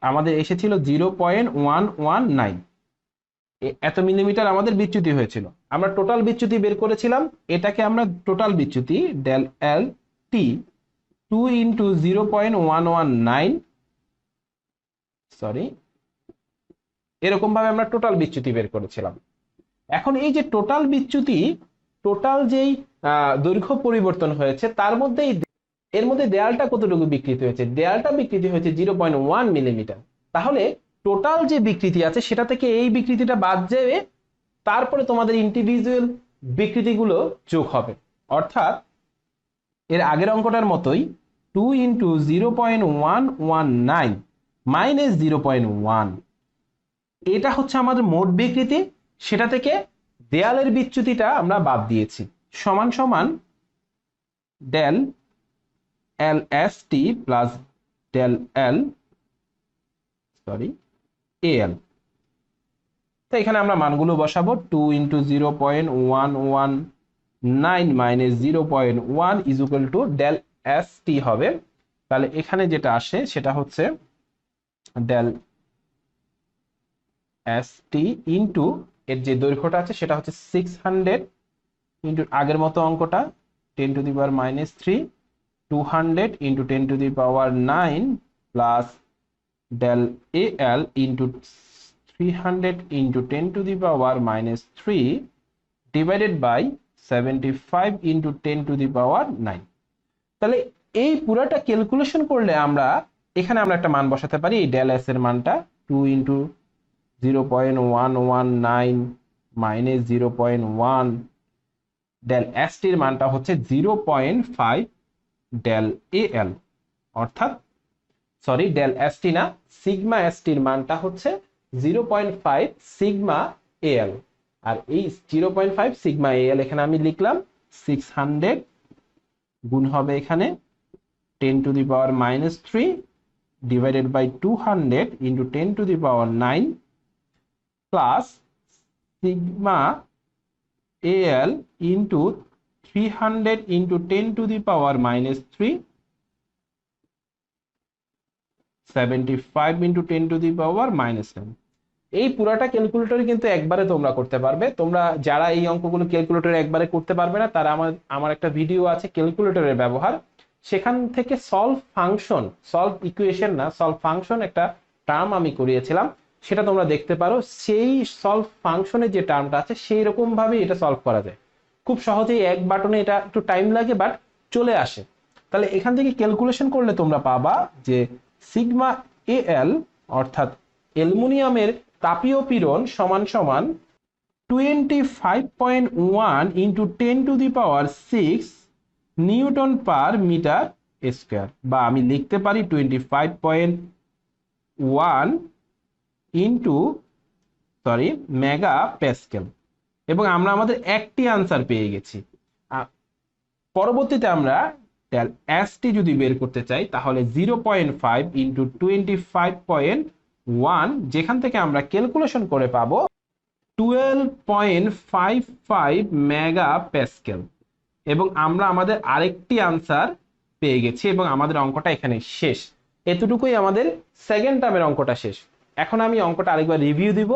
আমাদের এসেছিল 0.119, এত মিলিমিটার আমাদের বিচ্যুতি হয়েছিল। আমরা টোটাল বিচ্যুতি বের করেছিলাম, এটাকে আমরা টোটাল বিচ্যুতি ডেল এল টি 2 ইন্টু 0.119, সরি এরকম ভাবে আমরা টোটাল বিচ্যুতি বের করেছিলাম। এখন এই যে টোটাল বিচ্যুতি, টোটাল যেই দৈর্ঘ্য পরিবর্তন হয়েছে, তার মধ্যে এর মধ্যে দেয়ালটা কতটুকু বিকৃতি হয়েছে, দেয়ালটা বিকৃতি হয়েছে 0.1 মিলিমিটার। তাহলে টোটাল যে বিকৃতি আছে সেটা থেকে এই বিকৃতিটা বাদ যাবে, তারপরে তোমাদের ইন্ডিভিজুয়াল বিকৃতিগুলো যোগ হবে। অর্থাৎ এর আগের অঙ্কটার মতোই 2 ইন্টু 0.119 মাইনাস 0.1, এটা হচ্ছে আমাদের মোট বিকৃতি, সেটা থেকে দেয়ালের বিচ্যুতিটা আমরা বাদ দিয়েছি। সমান সমান del L S T plus del L L. তো এখানে আমরা মানগুলো বসাবো, 2 × 0.119 minus 0.1 is equal to del S T হবে। তাহলে এখানে যেটা আসে সেটা হচ্ছে ডেল এস টি ইন্টু এর যে দৈর্ঘ্যটা আছে সেটা হচ্ছে 600 ইন্টু আগের মতো অঙ্কটা 10⁻³ 200 ইন্টু 10⁻৯ plus del al into 300 into 10⁻³ divided by 75 into 10⁻৯। তাহলে এই পুরাটা ক্যালকুলেশন করলে আমরা এখানে আমরা একটা মান বসাতে পারি। এই ডেল এস এর মানটা 2 into 0.119 মাইনাস 0.1 ডেল এস টির মানটা হচ্ছে 0.5 ডেল এল, অর্থাৎ সরি ডেল এস টি না, সিগমা এস টির মানটা হচ্ছে 0.5 সিগমা এল। আর এই 0.5 সিগমা এল এখানে আমি লিখলাম 600 গুণ হবে এখানে 10⁻³ ডিভাইডেড বাই 200 ইন্টু 10⁻৯ plus sigma L into 300 into 10⁻³ 75 into 10⁻৯। এই পুরাটা ক্যালকুলেটরে কিন্তু একবারে তোমরা করতে পারবে। তোমরা যারা এই অঙ্কগুলো ক্যালকুলেটরে একবারে করতে পারবে না তারা আমার একটা ভিডিও আছে ক্যালকুলেটরের ব্যবহার, সেখান থেকে সলভ ফাংশন, সলভ ইকুয়েশন না, সলভ ফাংশন একটা টার্ম আমি করিয়েছিলাম, সেটা তোমরা দেখতে পারো। সেই সলভ ফাংশনের যে টার্মটা আছে সেই রকম ভাবে এটা সলভ করা যায় খুব সহজেই, এক বাটনে। এটা একটু টাইম লাগে বাট চলে আসে। তাহলে এখান থেকে ক্যালকুলেশন করলে তোমরা পাবা যে সিগমা এল অর্থাৎ অ্যালুমিনিয়ামের তাপীয় পীড়ন সমান সমান 25.1 into 10⁶ newton per metre square, বা আমি লিখতে পারি 25.1 ইন্টু মেগা প্যাসকেল। এবং আমরা আমাদের একটি আনসার পেয়ে গেছি। পরবর্তীতে আমরা ডেল এস টি যদি বের করতে চাই তাহলে 0.5 ইন্টু 25.1, যেখান থেকে আমরা ক্যালকুলেশন করে পাবো 12.55 মেগা প্যাসকেল। এবং আমরা আমাদের আরেকটি আনসার পেয়ে গেছি এবং আমাদের অঙ্কটা এখানে শেষ। এতটুকুই আমাদের সেকেন্ড টার্মের অঙ্কটা শেষ। এখন আমি অঙ্কটা আরেকবার রিভিউ দিব,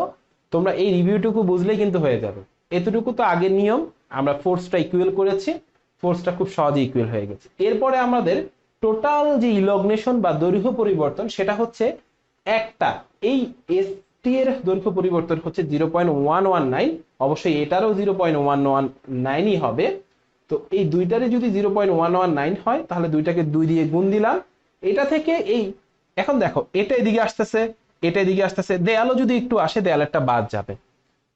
তোমরা এই রিভিউটুকু বুঝলেই কিন্তু হয়ে যাবে। এতটুকু তো আগের নিয়ম, আমরা ফোর্সটা ইকুয়াল করেছি, ফোর্সটা খুব সহজে ইকুয়াল হয়ে গেছে। এরপরে আমাদের টোটাল যে ইলগনেশন বা দৈর্ঘ্য পরিবর্তন সেটা হচ্ছে একটা, এই এস টি এর দৈর্ঘ্য পরিবর্তন হচ্ছে 0.119, অবশ্যই এটারও 0.119ই হবে। তো এই দুইটারে যদি 0.119 হয় তাহলে দুইটাকে 2 দিয়ে গুণ দিলাম। এটা থেকে এই এখন দেখো এটা এদিকে আসতেছে, এটা এদিকে আসতেছে, দেয়ালও যদি একটু আসে দেয়ালেরটা বাদ যাবে।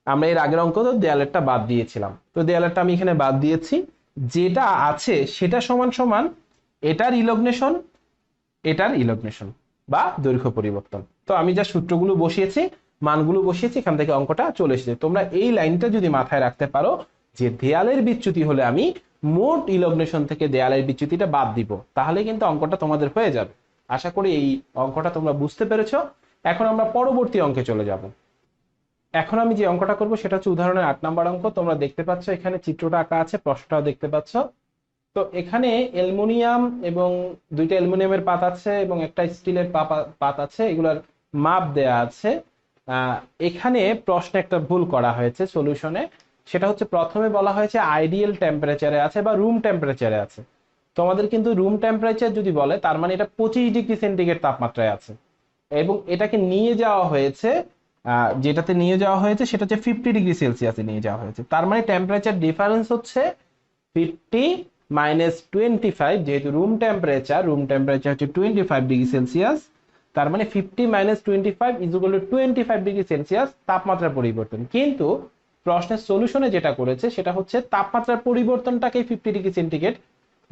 আমরা এর আগের অঙ্ক তো দেয়ালেরটা বাদ দিয়েছিলাম, তো দেয়ালেরটা আমি এখানে বাদ দিয়েছি। যেটা আছে সেটা সমান সমান এটার ইলগনেশন বা দৈর্ঘ্য পরিবর্তন। তো আমি যা সূত্রগুলো বসিয়েছি, মানগুলো বসিয়েছি, এখান থেকে অঙ্কটা চলে এসেছে। তোমরা এই লাইনটা যদি মাথায় রাখতে পারো যে দেয়ালের বিচ্যুতি হলে আমি মোট ইলগনেশন থেকে দেয়ালের বিচ্যুতিটা বাদ দিব, তাহলে কিন্তু অঙ্কটা তোমাদের হয়ে যাবে। আশা করি এই অঙ্কটা তোমরা বুঝতে পেরেছো। এখন আমরা পরবর্তী অঙ্কে চলে যাব। এখন আমি যে অঙ্কটা করব সেটা হচ্ছে উদাহরণের 8 নম্বর অঙ্ক। তোমরা দেখতে পাচ্ছ এখানে চিত্রটা আঁকা আছে, প্রশ্নটাও দেখতে পাচ্ছ। তো এখানে অ্যালুমিনিয়াম এবং দুইটা অ্যালুমিনিয়ামের পাত আছে এবং একটা স্টিলের পাত আছে, এগুলোর মাপ দেয়া আছে। এখানে প্রশ্নে একটা ভুল করা হয়েছে সলিউশনে, সেটা হচ্ছে প্রথমে বলা হয়েছে আইডিয়াল টেম্পারেচারে আছে বা রুম টেম্পারেচারে আছে। তোমাদের কিন্তু রুম টেম্পারেচার যদি বলে তার মানে এটা 25°C তাপমাত্রায় আছে, এবং এটাকে নিয়ে যাওয়া হয়েছে, যেটাতে নিয়ে যাওয়া হয়েছে সেটা হচ্ছে 50°C নিয়ে যাওয়া হয়েছে। তার মানে টেম্পারেচার ডিফারেন্স হচ্ছে 50 মাইনাস 25, যেহেতু রুম টেম্পারেচার হচ্ছে 25°C, তার মানে 50 minus 25 is equal two 25°C তাপমাত্রার পরিবর্তন। কিন্তু প্রশ্নের সলিউশনে যেটা করেছে সেটা হচ্ছে তাপমাত্রার পরিবর্তনটাকে 50°C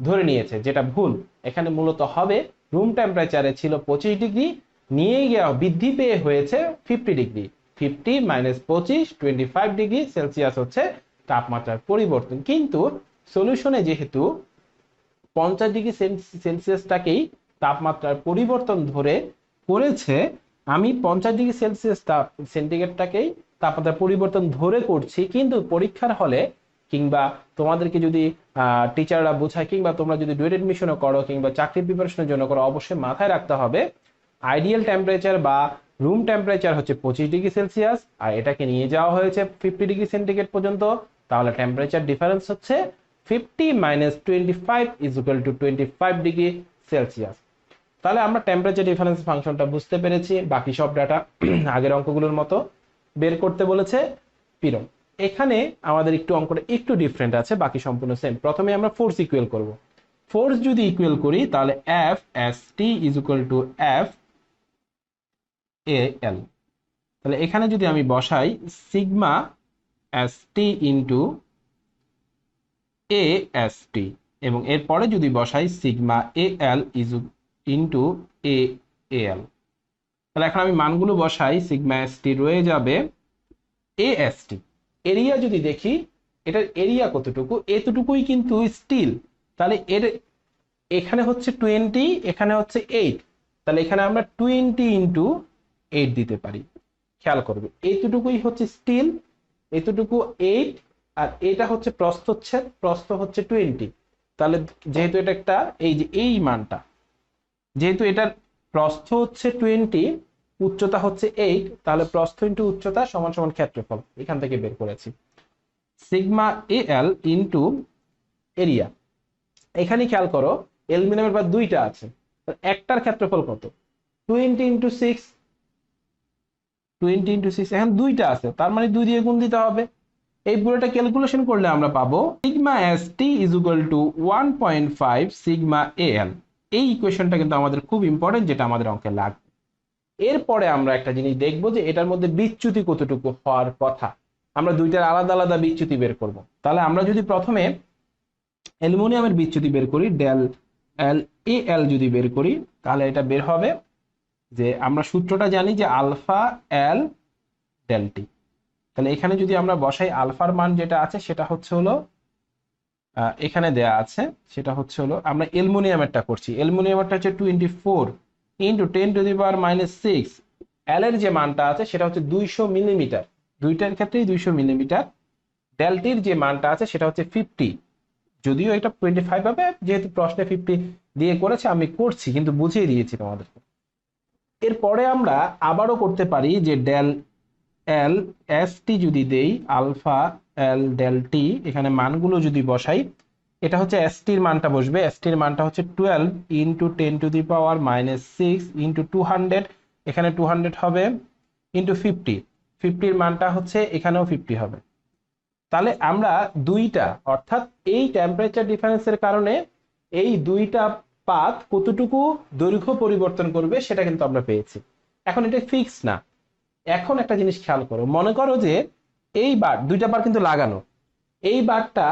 ধরে নিয়েছে, যেটা ভুল। এখানে মূলত হবে রুম টেম্পারেচারে ছিল 25°, নিয়ে গিয়ে বৃদ্ধি পেয়ে হয়েছে 50°। 50 মাইনাস 25 25°C হচ্ছে তাপমাত্রার পরিবর্তন। কিন্তু সলিউশনে যেহেতু 50 ডিগ্রি সেলসিয়াসটাকেই তাপমাত্রার পরিবর্তন ধরে করেছে, আমি 50 ডিগ্রি সেন্টিগ্রেডটাকেই তাপমাত্রার পরিবর্তন ধরে করছি, কিন্তু পরীক্ষার হলে কিংবা তোমাদেরকে যদি টিচাররা বোঝায় কিংবা তোমরা যদি ডুয়েট এডমিশনও করো কিংবা চাকরি প্রিপারেশনের জন্য করো, অবশ্যই মাথায় রাখতে হবে আইডিয়াল টেম্পারেচার বা রুম টেম্পারেচার হচ্ছে 25 ডিগ্রি সেলসিয়াস, আর এটাকে নিয়ে যাওয়া হয়েছে 50 ডিগ্রি সেন্টিগ্রেড পর্যন্ত। তাহলে টেম্পারেচার ডিফারেন্স হচ্ছে 50 - 25 = 25 ডিগ্রি সেলসিয়াস। তাহলে আমরা টেম্পারেচার ডিফারেন্স ফাংশনটা বুঝতে পেরেছি। বাকি সব ডাটা আগের অঙ্কগুলোর মতো বের করতে বলেছে পীড়ন। এখানে আমাদের একটু অঙ্কটা একটু ডিফারেন্ট আছে, বাকি সম্পূর্ণ সেম। প্রথমে আমরা ফোর্স ইকুয়াল করব। ফোর্স যদি ইকুয়াল করি তাহলে F S T F A L. তাহলে এখানে যদি আমি বসাই sigma S T into A S T, এবং এরপরে যদি বসাই sigma A L into A L, তাহলে এখন আমি মানগুলো বসাই। সিগমা এস টি রয়ে যাবে এ এস টি। এরিয়া যদি দেখি, এটার এরিয়া কতটুকু, এতটুকুই কিন্তু স্টিল। তাহলে এর এখানে হচ্ছে 20, এখানে হচ্ছে 8, তাহলে এখানে আমরা 20 × 8 দিতে পারি। খেয়াল করবে এতটুকুই হচ্ছে স্টিল, এতটুকু 8, আর এটা হচ্ছে প্রস্থ হচ্ছে 20। তাহলে যেহেতু এটা একটা এই মানটা, যেহেতু এটার প্রস্থ হচ্ছে 20, উচ্চতা হচ্ছে 8, তাহলে প্রস্থ ইন্টু উচ্চতা সমান সমান ক্ষেত্রফল, এখান থেকে বের করেছি। Sigma A L into area. এখানে খেয়াল করো অ্যালুমিনিয়ামের বার দুইটা আছে, একটার ক্ষেত্রফল কত? 20 × 6, 20 × 6, এখন দুইটা আছে, তার মানে 2 দিয়ে গুণ দিতে হবে। এই পুরোটা ক্যালকুলেশন করলে আমরা পাবো sigma S T = 1.5 sigma A L. এই ইকুয়েশনটা কিন্তু আমাদের খুব ইম্পর্টেন্ট, যেটা আমাদের অঙ্কে লাগবে। এরপরে আমরা একটা জিনিস দেখবো যে এটার মধ্যে বিচ্যুতি কতটুকু হওয়ার কথা। আমরা দুইটার আলাদা আলাদা বিচ্যুতি বের করব। তাহলে আমরা যদি প্রথমে অ্যালুমিনিয়ামের বিচ্যুতি বের করি, ডেল এল এ এল যদি বের করি, তাহলে এটা বের হবে যে আমরা সূত্রটা জানি যে আলফা এল ডেল টি। তাহলে এখানে যদি আমরা বসাই আলফার মান যেটা আছে সেটা হচ্ছে হলো এখানে দেয়া আছে, সেটা হচ্ছে হলো আমরা অ্যালুমিনিয়ামেরটা করছি। অ্যালুমিনিয়ামেরটা হচ্ছে 24 × 10⁻⁻6। এল এর যে মানটা আছে সেটা হচ্ছে 200 মিলিমিটার, দুইটার ক্ষেত্রেই 200 মিলিমিটার। ডেলটির যে মানটা আছে সেটা হচ্ছে 50, যদিও এটা 25 হবে, যেহেতু প্রশ্নে 50 দিয়ে করেছে আমি করছি, কিন্তু বুঝিয়ে দিয়েছি তোমাদেরকে। এরপরে আমরা আবারও করতে পারি যে ডেল এল এস টি যদি দেই, আলফা এল ডেল টি, এখানে মানগুলো যদি বসাই, এটা হচ্ছে এস টির মানটা বসবে। এস টির মানটা হচ্ছে 12 × 10⁻⁻6 × 200, এখানে 200 হবে, ইন্টু 50, 50 এর মানটা হচ্ছে এখানেও 50 হবে। তাহলে আমরা দুইটা, অর্থাৎ এই টেম্পারেচার ডিফারেন্সের কারণে এই দুইটা পাত কতটুকু দৈর্ঘ্য পরিবর্তন করবে সেটা কিন্তু আমরা পেয়েছি। এখন এটা ফিক্স না। এখন একটা জিনিস খেয়াল করো, মনে করো যে এই বার, দুইটা বার কিন্তু লাগানো, এই বারটা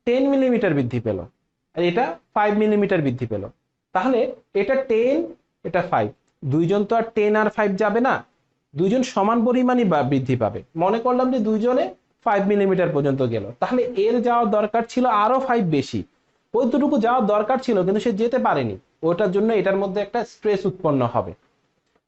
10 মিলিমিটার বৃদ্ধি পেল আর এটা 5 মিলিমিটার বৃদ্ধি পেল। তাহলে এটা 10, এটা 5, দুইজন তো আর 10 আর 5 যাবে না, দুইজন সমান পরিমাণই বৃদ্ধি পাবে। মনে করলাম যে দুইজনে 5 মিলিমিটার পর্যন্ত গেল, তাহলে এর যাওয়ার দরকার ছিল আরো 5 বেশি, ওইটুকু যাওয়ার দরকার ছিল কিন্তু সে যেতে পারেনি। ওটার জন্য এটার মধ্যে একটা স্ট্রেস উৎপন্ন হবে,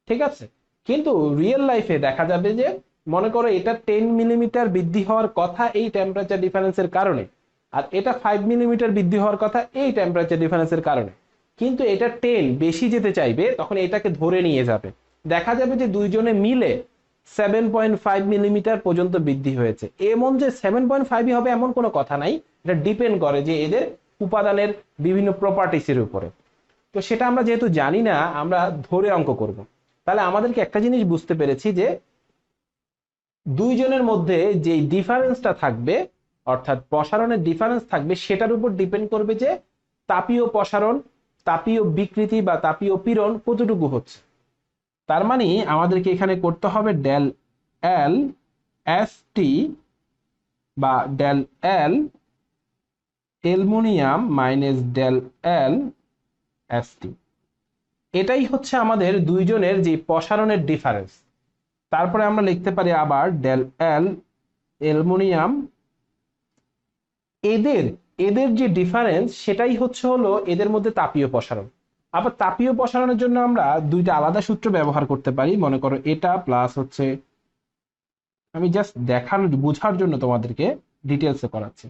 ঠিক আছে? কিন্তু রিয়েল লাইফে দেখা যাবে যে মনে করো এটা 10 মিলিমিটার বৃদ্ধি হওয়ার কথা এই টেম্পারেচার ডিফারেন্সের কারণে, আর এটা 5 মিলিমিটার বৃদ্ধি হওয়ার কথা এই টেম্পারেচার ডিফারেন্সের কারণে, কিন্তু এটা 10 বেশি যেতে চাইবে, তখন এটাকে ধরে নিয়ে যাবে। দেখা যাবে যে দুইজনে মিলে 7.5 মিলিমিটার পর্যন্ত বৃদ্ধি হয়েছে। এমন যে 7.5 হবে এমন কোনো কথা নাই, এটা ডিপেন্ড করে যে এদের উপাদানের বিভিন্ন প্রপার্টিসের উপরে। তো সেটা আমরা যেহেতু জানি না, আমরা ধরে অঙ্ক করব। তাহলে আমাদেরকে একটা জিনিস বুঝতে পেরেছি যে দুইজনের মধ্যে যে ডিফারেন্সটা থাকবে, অর্থাৎ প্রসারণের ডিফারেন্স থাকবে, সেটার উপর ডিপেন্ড করবে যে তাপীয় প্রসারণ, তাপীয় বিকৃতি বা তাপীয় পীড়ন কতটুকু হচ্ছে। তার মানে আমাদেরকে এখানে করতে হবে ডেল এল এস টি বা del L aluminium minus del L S T. এটাই হচ্ছে আমাদের দুইজনের যে প্রসারণের ডিফারেন্স। তারপরে আমরা লিখতে পারি আবার ডেল এল অ্যালুমিনিয়াম, এদের এদের যে ডিফারেন্স সেটাই হচ্ছে হলো এদের মধ্যে তাপীয় প্রসারণ। আবার তাপীয় প্রসারণের জন্য আমরা দুইটা আলাদা সূত্র ব্যবহার করতে পারি। মনে করো এটা প্লাস হচ্ছে, আমি জাস্ট বোঝার জন্য তোমাদেরকে ডিটেলসে করাচ্ছি।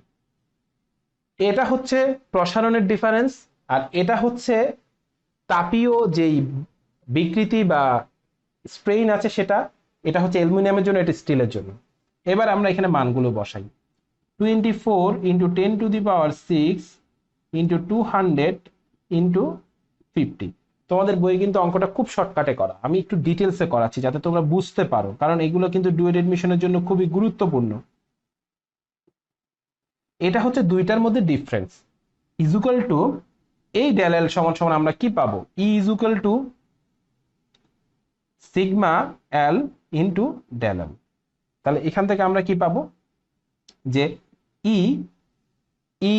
এটা হচ্ছে প্রসারণের ডিফারেন্স, আর এটা হচ্ছে তাপীয় যেই বিকৃতি বা স্ট্রেইন আছে সেটা। এটা হচ্ছে অ্যালুমিনিয়ামের জন্য, এটা স্টিলের জন্য। এবার আমরা এখানে মানগুলো বসাই। 24 ইন্টু 10⁶ ইন্টু 200 ইন্টু 50। তোমাদের বই কিন্তু অঙ্কটা খুব শর্টকাটে করা, আমি একটু ডিটেলসে করাচ্ছি যাতে তোমরা বুঝতে পারো, কারণ এগুলো কিন্তু ডুয়েট এডমিশনের জন্য খুবই গুরুত্বপূর্ণ। এটা হচ্ছে দুইটার মধ্যে ডিফারেন্স ইজুকাল টু, এই ডেল এল সমান সমান আমরা কি পাবো, ই equal to sigma L into del এল। তাহলে এখান থেকে আমরা কি পাবো, যে ই ই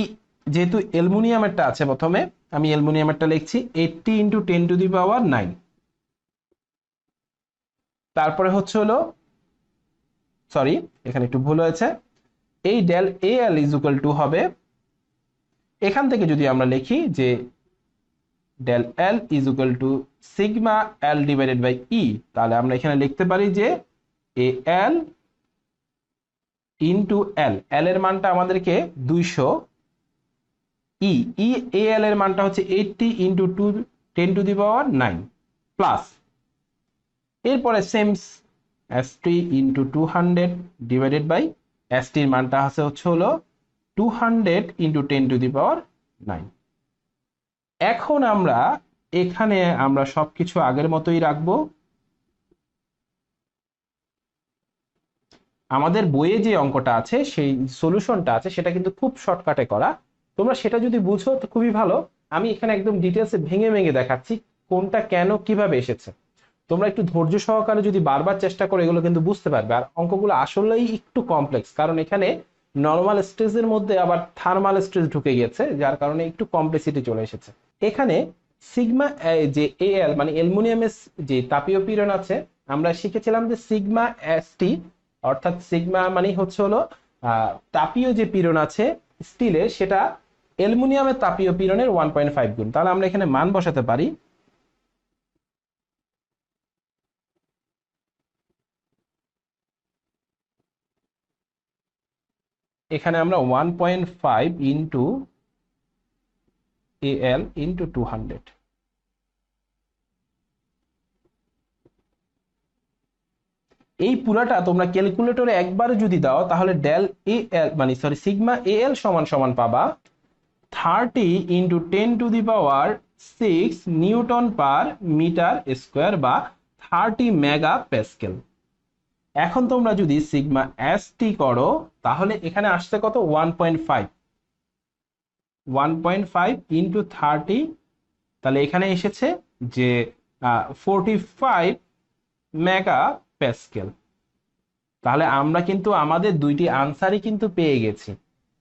যেহেতু অ্যালুমিনিয়ামেরটা আছে, প্রথমে আমি অ্যালুমিনিয়ামেরটা লিখছি 80 ইন্টু 10⁹ তারপরে হচ্ছে হলো, সরি এখানে একটু ভুল হয়েছে, এই del A L is equal to হবে, এখান থেকে যদি আমরা লিখি যে del L is equal to sigma L divided by E, তাহলে আমরা এখানে লিখতে পারি যে এ এল ইন্টু এল, এল এর মানটা আমাদেরকে 200, ই ই এ এল এর মানটা হচ্ছে 80 ইন্টু 10⁹ প্লাস, এরপরে same S T into 200 divided by S টির মানটা হচ্ছে হলো 200 ইন্টু 10⁹। এখন আমরা এখানে আমরা সবকিছু আগের মতোই রাখবো। আমাদের বইয়ে যে অঙ্কটা আছে সেই সলিউশনটা আছে সেটা কিন্তু খুব শর্টকাটে করা, তোমরা সেটা যদি বুঝো তো খুবই ভালো। আমি এখানে একদম ডিটেলসে ভেঙে ভেঙে দেখাচ্ছি কোনটা কেন কিভাবে এসেছে। তোমরা একটু ধৈর্য সহকারে যদি বারবার চেষ্টা করো এগুলো কিন্তু বুঝতে পারবে। আর অঙ্কগুলো আসলেই একটু কমপ্লেক্স, কারণ এখানে নর্মাল স্ট্রেসের মধ্যে আবার থার্মাল স্ট্রেস ঢুকে গেছে, যার কারণে একটু কমপ্লেক্সিটি চলে এসেছে। এখানে সিগমা যে এল মানে অ্যালুমিনিয়ামের যে তাপীয় পীড়ন আছে, আমরা শিখেছিলাম যে সিগমা এস টি, অর্থাৎ সিগমা মানে হচ্ছে হলো তাপীয় যে পীড়ন আছে স্টিলের, সেটা অ্যালুমিনিয়ামের তাপীয় পীড়নের 1.5 গুণ। তাহলে আমরা এখানে মান বসাতে পারি। এখানে আমরা 1.5 ইন্টু এল ইন্টু 200, এই পুরাটা তোমরা ক্যালকুলেটরে একবার যদি দাও তাহলে ডেল এ এল মানে সরি সিগমা এ এল সমান সমান পাবা 30 into 10⁶ newton per metre square বা 30 মেগা প্যাসকেল। এখন তোমরা যদি সিগমা এস টি করো তাহলে এখানে আসছে কত, 1.5 ইন্টু 30, তাহলে এখানে এসেছে যে 45 মেগা প্যাসকেল। তাহলে আমরা কিন্তু আমাদের দুইটি আনসারই কিন্তু পেয়ে গেছি।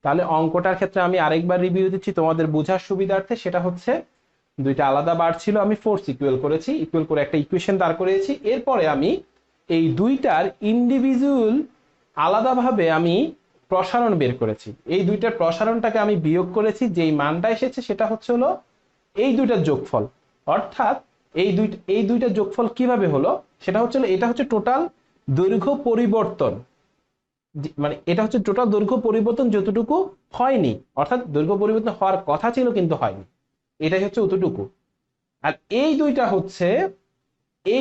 তাহলে অঙ্কটার ক্ষেত্রে আমি আরেকবার রিভিউ দিচ্ছি তোমাদের বোঝার সুবিধার্থে। সেটা হচ্ছে দুইটা আলাদা বার ছিল, আমি ফোর্স ইকুয়াল করেছি, ইকুয়াল করে একটা ইকুয়েশন দাঁড় করিয়েছি। এরপরে আমি এই দুইটার ইন্ডিভিজুয়াল আলাদাভাবে আমি প্রসারণ বের করেছি। এই দুইটার প্রসারণটাকে আমি বিয়োগ করেছি, যেই মানটা এসেছে সেটা হচ্ছে হলো এই দুইটার যোগফল। অর্থাৎ এই দুইটার যোগফল কিভাবে হলো, সেটা হচ্ছে এটা হচ্ছে টোটাল দৈর্ঘ্য পরিবর্তন, মানে এটা হচ্ছে টোটাল দৈর্ঘ্য পরিবর্তন যতটুকু হয়নি, অর্থাৎ দৈর্ঘ্য পরিবর্তন হওয়ার কথা ছিল কিন্তু হয়নি, এটাই হচ্ছে অতটুকু। আর এই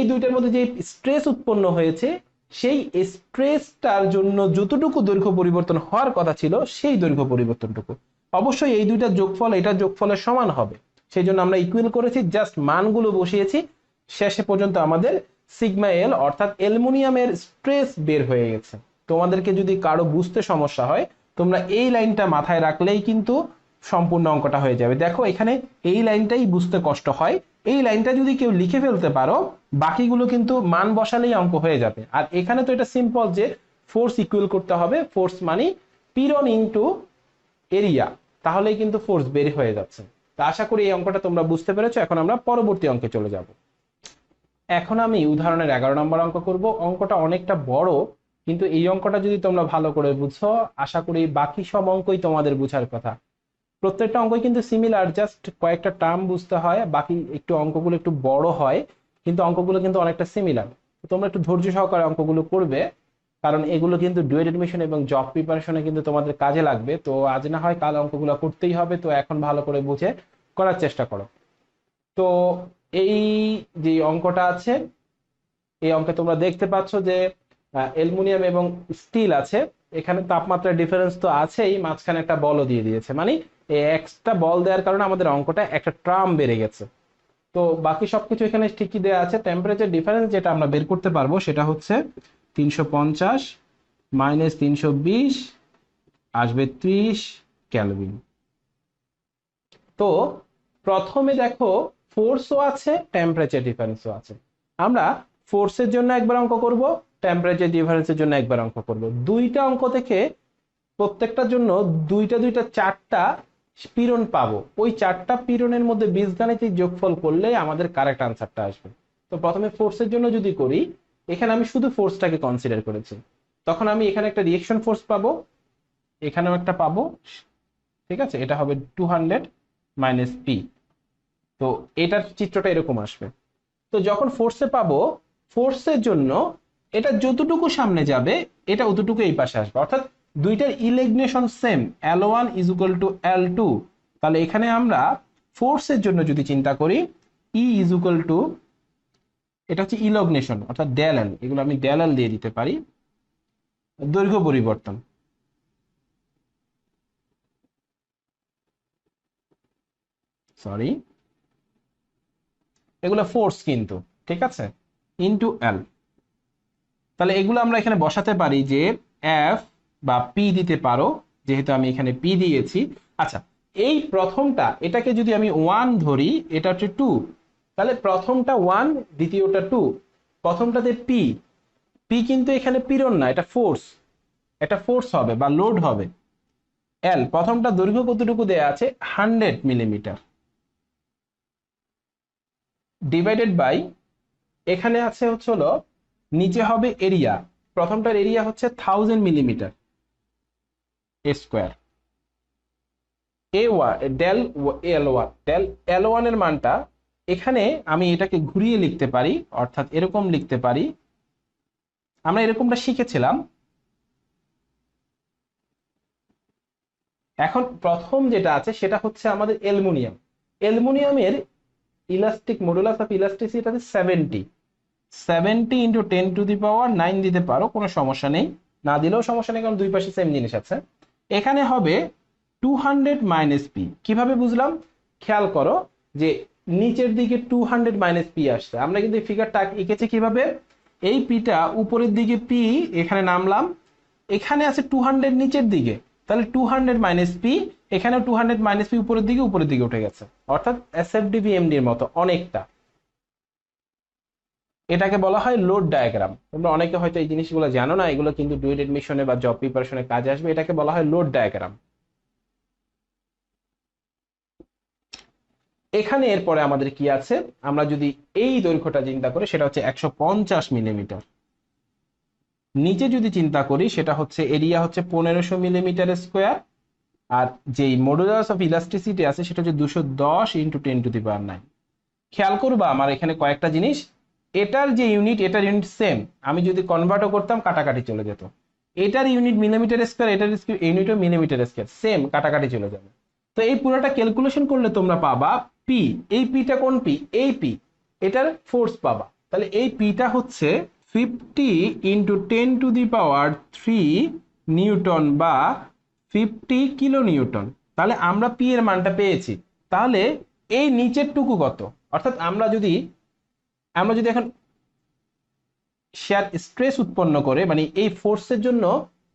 দুইটার মধ্যে যে স্ট্রেস উৎপন্ন হয়েছে সেই স্ট্রেসটার জন্য যতটুকু দৈর্ঘ্য পরিবর্তন হওয়ার কথা ছিল সেই দৈর্ঘ্য পরিবর্তনটুকু। অবশ্যই এই দুইটার যোগফল এটা যোগফলের সমান হবে, সেই জন্য আমরা ইকুয়াল করেছি, জাস্ট মানগুলো বসিয়েছি। শেষে পর্যন্ত আমাদের সিগমা এল অর্থাৎ অ্যালুমিনিয়ামের স্ট্রেস বের হয়ে গেছে। তোমাদেরকে যদি কারো বুঝতে সমস্যা হয় তোমরা এই লাইনটা মাথায় রাখলেই কিন্তু সম্পূর্ণ অঙ্কটা হয়ে যাবে। দেখো এখানে এই লাইনটাই বুঝতে কষ্ট হয়, এই লাইনটা যদি কেউ লিখে ফেলতে পারো বাকিগুলো কিন্তু মান বসালেই অঙ্ক হয়ে যাবে। আর এখানে তো এটা সিম্পল যে ফোর্স ইকুয়াল করতে হবে, ফোর্স মানে পীড়ন ইনটু এরিয়া, তাহলেই কিন্তু ফোর্স বের হয়ে যাচ্ছে। তা আশা করি এই অঙ্কটা তোমরা বুঝতে পেরেছো। এখন আমরা পরবর্তী অঙ্কে চলে যাব। এখন আমি উদাহরণের 11 নম্বর অঙ্ক করব। অঙ্কটা অনেকটা বড়, কিন্তু এই অঙ্কটা যদি তোমরা ভালো করে বুঝো আশা করি বাকি সব অঙ্কই তোমাদের বুঝার কথা। প্রত্যেকটা অঙ্ক কিন্তু সিমিলার, জাস্ট কয়েকটা টার্ম বুঝতে হয়, বাকি একটু অঙ্কগুলো একটু বড় হয়, কিন্তু অঙ্কগুলো কিন্তু অনেকটা সিমিলার। তোমরা একটু ধৈর্য সহকারে অঙ্কগুলো করবে, কারণ এগুলো কিন্তু ডুয়েট এডমিশন এবং জব প্রিপারেশনে কিন্তু তোমাদের কাজে লাগবে। তো আজ না হয় কাল অঙ্কগুলো করতেই হবে, তো এখন ভালো করে বুঝে করার চেষ্টা করো। তো এই যে অঙ্কটা আছে, এই অঙ্কে তোমরা দেখতে পাচ্ছ যে অ্যালুমিনিয়াম এবং স্টিল আছে, এখানে তাপমাত্রার ডিফারেন্স তো আছেই, মাঝখানে একটা বলও দিয়ে দিয়েছে, মানে এই এক্সট্রা বল দেওয়ার কারণে আমাদের অঙ্কটা একটা ট্রাম বেড়ে গেছে। তো বাকি সবকিছু এখানে ঠিকই দেওয়া আছে। টেম্পারেচার ডিফারেন্স যেটা আমরা বের করতে পারবো সেটা হচ্ছে 350 মাইনাস 320 আসবে 30 ক্যালভিন। তো প্রথমে দেখো ফোর্সও আছে, টেম্পারেচার ডিফারেন্সও আছে। আমরা ফোর্সের জন্য একবার অঙ্ক করব, টেম্পারেচার ডিফারেন্সের জন্য একবার অঙ্ক করব। দুইটা অঙ্ক থেকে প্রত্যেকটার জন্য দুইটা দুইটা চারটা পীড়ন পাবো। ওই চারটা পীড়নের মধ্যে বীজগাণিতিক যোগফল করলে আমাদের কারেক্ট আনসারটা আসবে। তো প্রথমে ফোর্সের জন্য যদি করি, এখানে আমি শুধু ফোর্সটাকে কনসিডার করেছি, তখন আমি এখানে একটা রিয়েকশন ফোর্স পাবো, এখানেও একটা পাবো। ঠিক আছে, এটা হবে 200 মাইনাস পি। তো এটার চিত্রটা এরকম আসবে। তো যখন ফোর্সে পাবো, ফোর্সের জন্য এটা যতটুকু সামনে যাবে এটা অতটুকু এই পাশে আসবে, অর্থাৎ দুইটার elongation same, L1 is equal to L2। তাহলে এখানে আমরা ফোর্সের জন্য যদি চিন্তা করি, E ইজ ইকুয়াল টু, এটা হচ্ছে ইলগনেশন অর্থাৎ ডেল এল, এগুলো আমি ডেল এল দিয়ে দিতে পারি, দৈর্ঘ্য পরিবর্তন, সরি, এগুলো ফোর্স কিন্তু, ঠিক আছে, ইনটু এল। তাহলে এগুলো আমরা এখানে বসাতে পারি যে এফ বা পি দিতে পারো, যেহেতু আমি এখানে পি দিয়েছি। আচ্ছা, এই প্রথমটা এটাকে যদি আমি 1 ধরি, এটা হচ্ছে 2, তাহলে প্রথমটা 1, দ্বিতীয়টা 2, প্রথমটাতে পি, পি কিন্তু এখানে পীড়ন না, এটা ফোর্স, এটা ফোর্স হবে বা লোড হবে। এল, প্রথমটা দৈর্ঘ্য কতটুকু দেয়া আছে, 100 মিলিমিটার, ডিভাইডেড বাই, এখানে আছে হচ্ছে হলো নিচে হবে এরিয়া, প্রথমটার এরিয়া হচ্ছে 1000 millimetre square. A one del L one, del L one এর মানটা এখানে আমি এটাকে ঘুরিয়ে লিখতে পারি, অর্থাৎ এরকম লিখতে পারি। আমরা এরকমটা শিখেছিলাম। এখন প্রথম যেটা আছে সেটা হচ্ছে আমাদের অ্যালুমিনিয়াম। অ্যালুমিনিয়ামের ইলাস্টিক মডুলাস অফ ইলাস্টিসিটি আছে 70, 70 ইন্টু 10⁹ দিতে পারো, কোনো সমস্যা নেই, না দিলেও সমস্যা নেই, কারণ দুই পাশে সেম জিনিস আছে। এখানে হবে 200 মাইনাস পি। কিভাবে বুঝলাম, খেয়াল করো যে নিচের দিকে 200 মাইনাস পি আসছে, আমরা কিন্তু এই ফিগারটা এঁকেছি কিভাবে, এই পিটা উপরের দিকে পি, এখানে নামলাম, এখানে আছে 200 নিচের দিকে, তাহলে 200 মাইনাস পি, এখানে 200 মাইনাস পি উপরের দিকে উঠে গেছে, অর্থাৎ এসএফডি ভিএমডি এর মতো অনেকটা। এটাকে বলা হয় লোড ডায়াগ্রাম। তোমরা অনেকে হয়তো এই জিনিসগুলো জানো না, এগুলো কিন্তু ডুয়েট এডমিশনে বা জব প্রিপারেশনে কাজে আসবে। এটাকে বলা হয় লোড ডায়াগ্রাম। এখানে এরপরে আমাদের কি আছে, আমরা যদি এই দৈর্ঘ্যটা চিন্তা করি সেটা হচ্ছে 150 মিলিমিটার, নিচে যদি চিন্তা করি সেটা হচ্ছে এরিয়া হচ্ছে 1500 মিলিমিটার স্কোয়ার, আর যেই মডুলাস অফ ইলাস্টিসিটি আছে সেটা হচ্ছে 210 ইন্টু 10⁹। খেয়াল করবা আমার এখানে কয়েকটা জিনিস, এটার যে ইউনিট এটার ইউনিট সেম, আমি যদি কনভার্টও করতাম কাটাকাটি চলে যেত। এটার ইউনিট মিলিমিটার স্কোয়ার, এটার ইউনিটও মিলিমিটার স্কোয়ার, সেম, কাটাকাটি চলে যাবে। তো এই পুরোটা ক্যালকুলেশন করলে তোমরা পাবা পি, এই পিটা কোন পি, এই পি, এটার ফোর্স পাবা। তাহলে এই পিটা হচ্ছে 50 ইন্টু 10⁻³ নিউটন বা 50 কিলো নিউটন। তাহলে আমরা পি এর মানটা পেয়েছি। তাহলে এই নিচের টুকু কত, অর্থাৎ আমরা যদি এখন শেয়ার স্ট্রেস উৎপন্ন করে, মানে এই ফোর্সের জন্য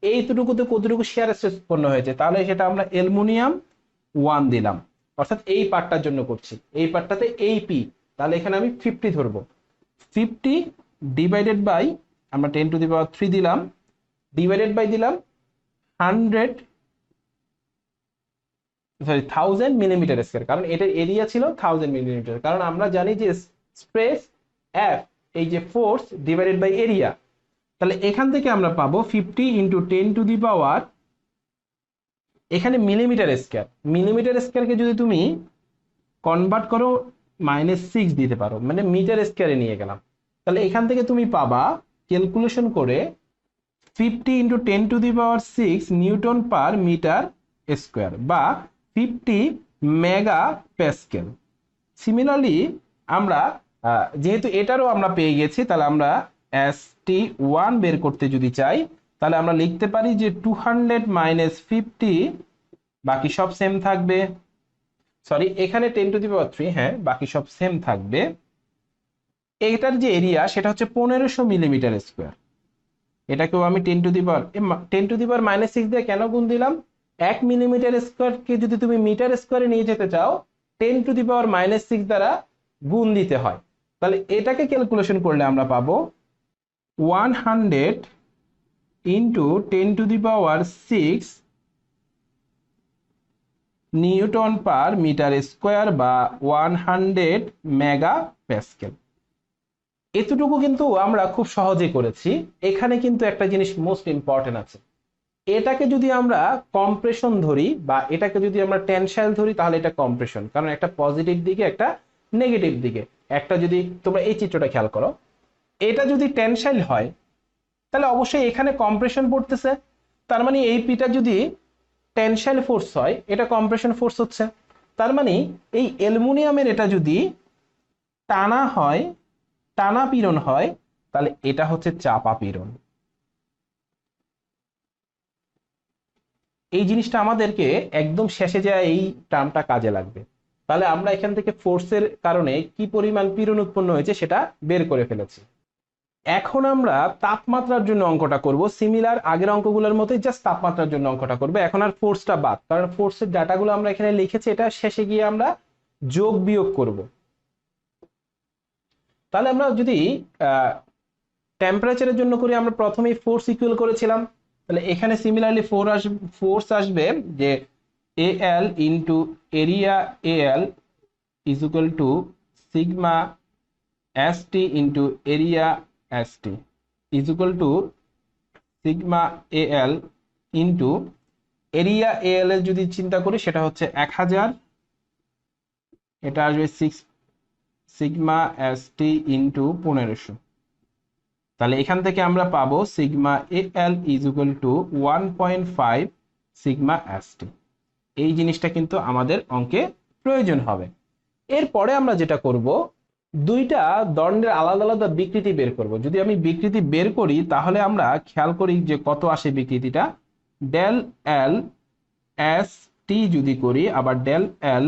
এইটুকুতে কতটুকু শেয়ার স্ট্রেস উৎপন্ন হয়েছে, তাহলে সেটা আমরা অ্যালুমিনিয়াম 1 দিলাম, অর্থাৎ এই পার্টটার জন্য করছি, এই পার্টটাতে এই পি, তাহলে এখানে আমি 50 ধরবো। 50 ডিভাইডেড বাই, আমরা 10⁻³ দিলাম, ডিভাইডেড বাই দিলাম 100, সরি 1000 মিলিমিটার স্কয়ার, কারণ এটার এরিয়া ছিল 1000 মিলিমিটার, কারণ আমরা জানি যে স্ট্রেস এফ, এই যে ফোর্স ডিভাইডেড বাই এরিয়া। তাহলে এখান থেকে আমরা পাবো 50 ইন্টু 10⁻³ এখানে মিলিমিটার স্কয়ারকে যদি তুমি কনভার্ট করো -6 দিতে পারো, মানে মিটার স্কয়ারে নিয়ে গেলাম, তাহলে এখান থেকে তুমি পাবা ক্যালকুলেশন করে 50 × 10⁶ নিউটন পার মিটার স্কয়ার বা 50 মেগা প্যাসকেল। সিমিলারলি আমরা যেহেতু এটারও আমরা পেয়ে গেছি, তাহলে আমরা ST1 বের করতে যদি চাই, তাহলে আমরা লিখতে পারি যে 200 - 50, বাকি সব সেম থাকবে, সরি এখানে 10⁻³ হ্যাঁ, বাকি সব সেম থাকবে। এটার যে এরিয়া সেটা হচ্ছে 1500 মিলিমিটার স্কোয়ার। এটাকেও আমি 10⁻⁻6 দিয়ে কেন গুণ দিলাম, 1 মিলিমিটার স্কোয়ারকে যদি তুমি মিটার স্কোয়ারে নিয়ে যেতে চাও 10⁻⁻6 দ্বারা গুণ দিতে হয়। তাহলে এটাকে ক্যালকুলেশন করলে আমরা পাবো 100 × 10⁻6 নিউটন পার মিটার স্কোয়ার বা 100 মেগা প্যাসকেল। এতটুকু কিন্তু আমরা খুব সহজে করেছি। এখানে কিন্তু একটা জিনিস মোস্ট ইম্পর্টেন্ট আছে, এটাকে যদি আমরা কম্প্রেশন ধরি বা এটাকে যদি আমরা টেনসাইল ধরি, তাহলে এটা কম্প্রেশন, কারণ একটা পজিটিভ দিকে একটা নেগেটিভ দিকে। একটা যদি তোমরা এই চিত্রটা খেয়াল করো, এটা যদি টেনসাইল হয় তাহলে অবশ্যই এখানে কম্প্রেশন পড়তেছে, তার মানে এই পিটা যদি টেনসাইল ফোর্স হয় এটা কম্প্রেশন ফোর্স হচ্ছে। তার মানে এই অ্যালুমিনিয়ামের এটা যদি টানা হয়, টানা পীড়ন হয়, তাহলে এটা হচ্ছে চাপা পীড়ন। এই জিনিসটা আমাদেরকে একদম শেষে যায় এই টার্মটা কাজে লাগবে। তাহলে আমরা এখান থেকে ফোর্সের কারণে কি পরিমাণ পীড়ন উৎপন্ন হয়েছে সেটা বের করে ফেলেছি। এখন আমরা তাপমাত্রার জন্য অঙ্কটা করব, সিমিলার আগের অঙ্কগুলোর মতোই, জাস্ট তাপমাত্রার জন্য অঙ্কটা করব। এখন আর ফোর্সটা বাদ, কারণ ফোর্সের ডাটাগুলো আমরা এখানে লিখেছি, এটা শেষে গিয়ে আমরা যোগ বিয়োগ করব। তাহলে আমরা যদি টেম্পারেচারের জন্য করি, আমরা প্রথমেই ফোর্স ইকুয়াল করেছিলাম, তাহলে এখানে সিমিলারলি ফোর্স আসবে যে AL into area AL is equal to sigma ST into area ST is equal to sigma AL into area AL এর যদি চিন্তা করি সেটা হচ্ছে 1000, এটা আসবে 6 সিগমা ST ইন্টু 1500। তাহলে এখান থেকে আমরা পাবো sigma AL is equal two 1.5 sigma ST। এই জিনিসটা কিন্তু আমাদের অঙ্কে প্রয়োজন হবে। এরপরে আমরা যেটা করব, দুইটা দণ্ডের আলাদা আলাদা বিকৃতি বের করব। যদি আমি বিকৃতি বের করি তাহলে আমরা খেয়াল করি যে কত আসে বিকৃতিটা। ডেল এল এস টি যদি করি, আবার ডেল এল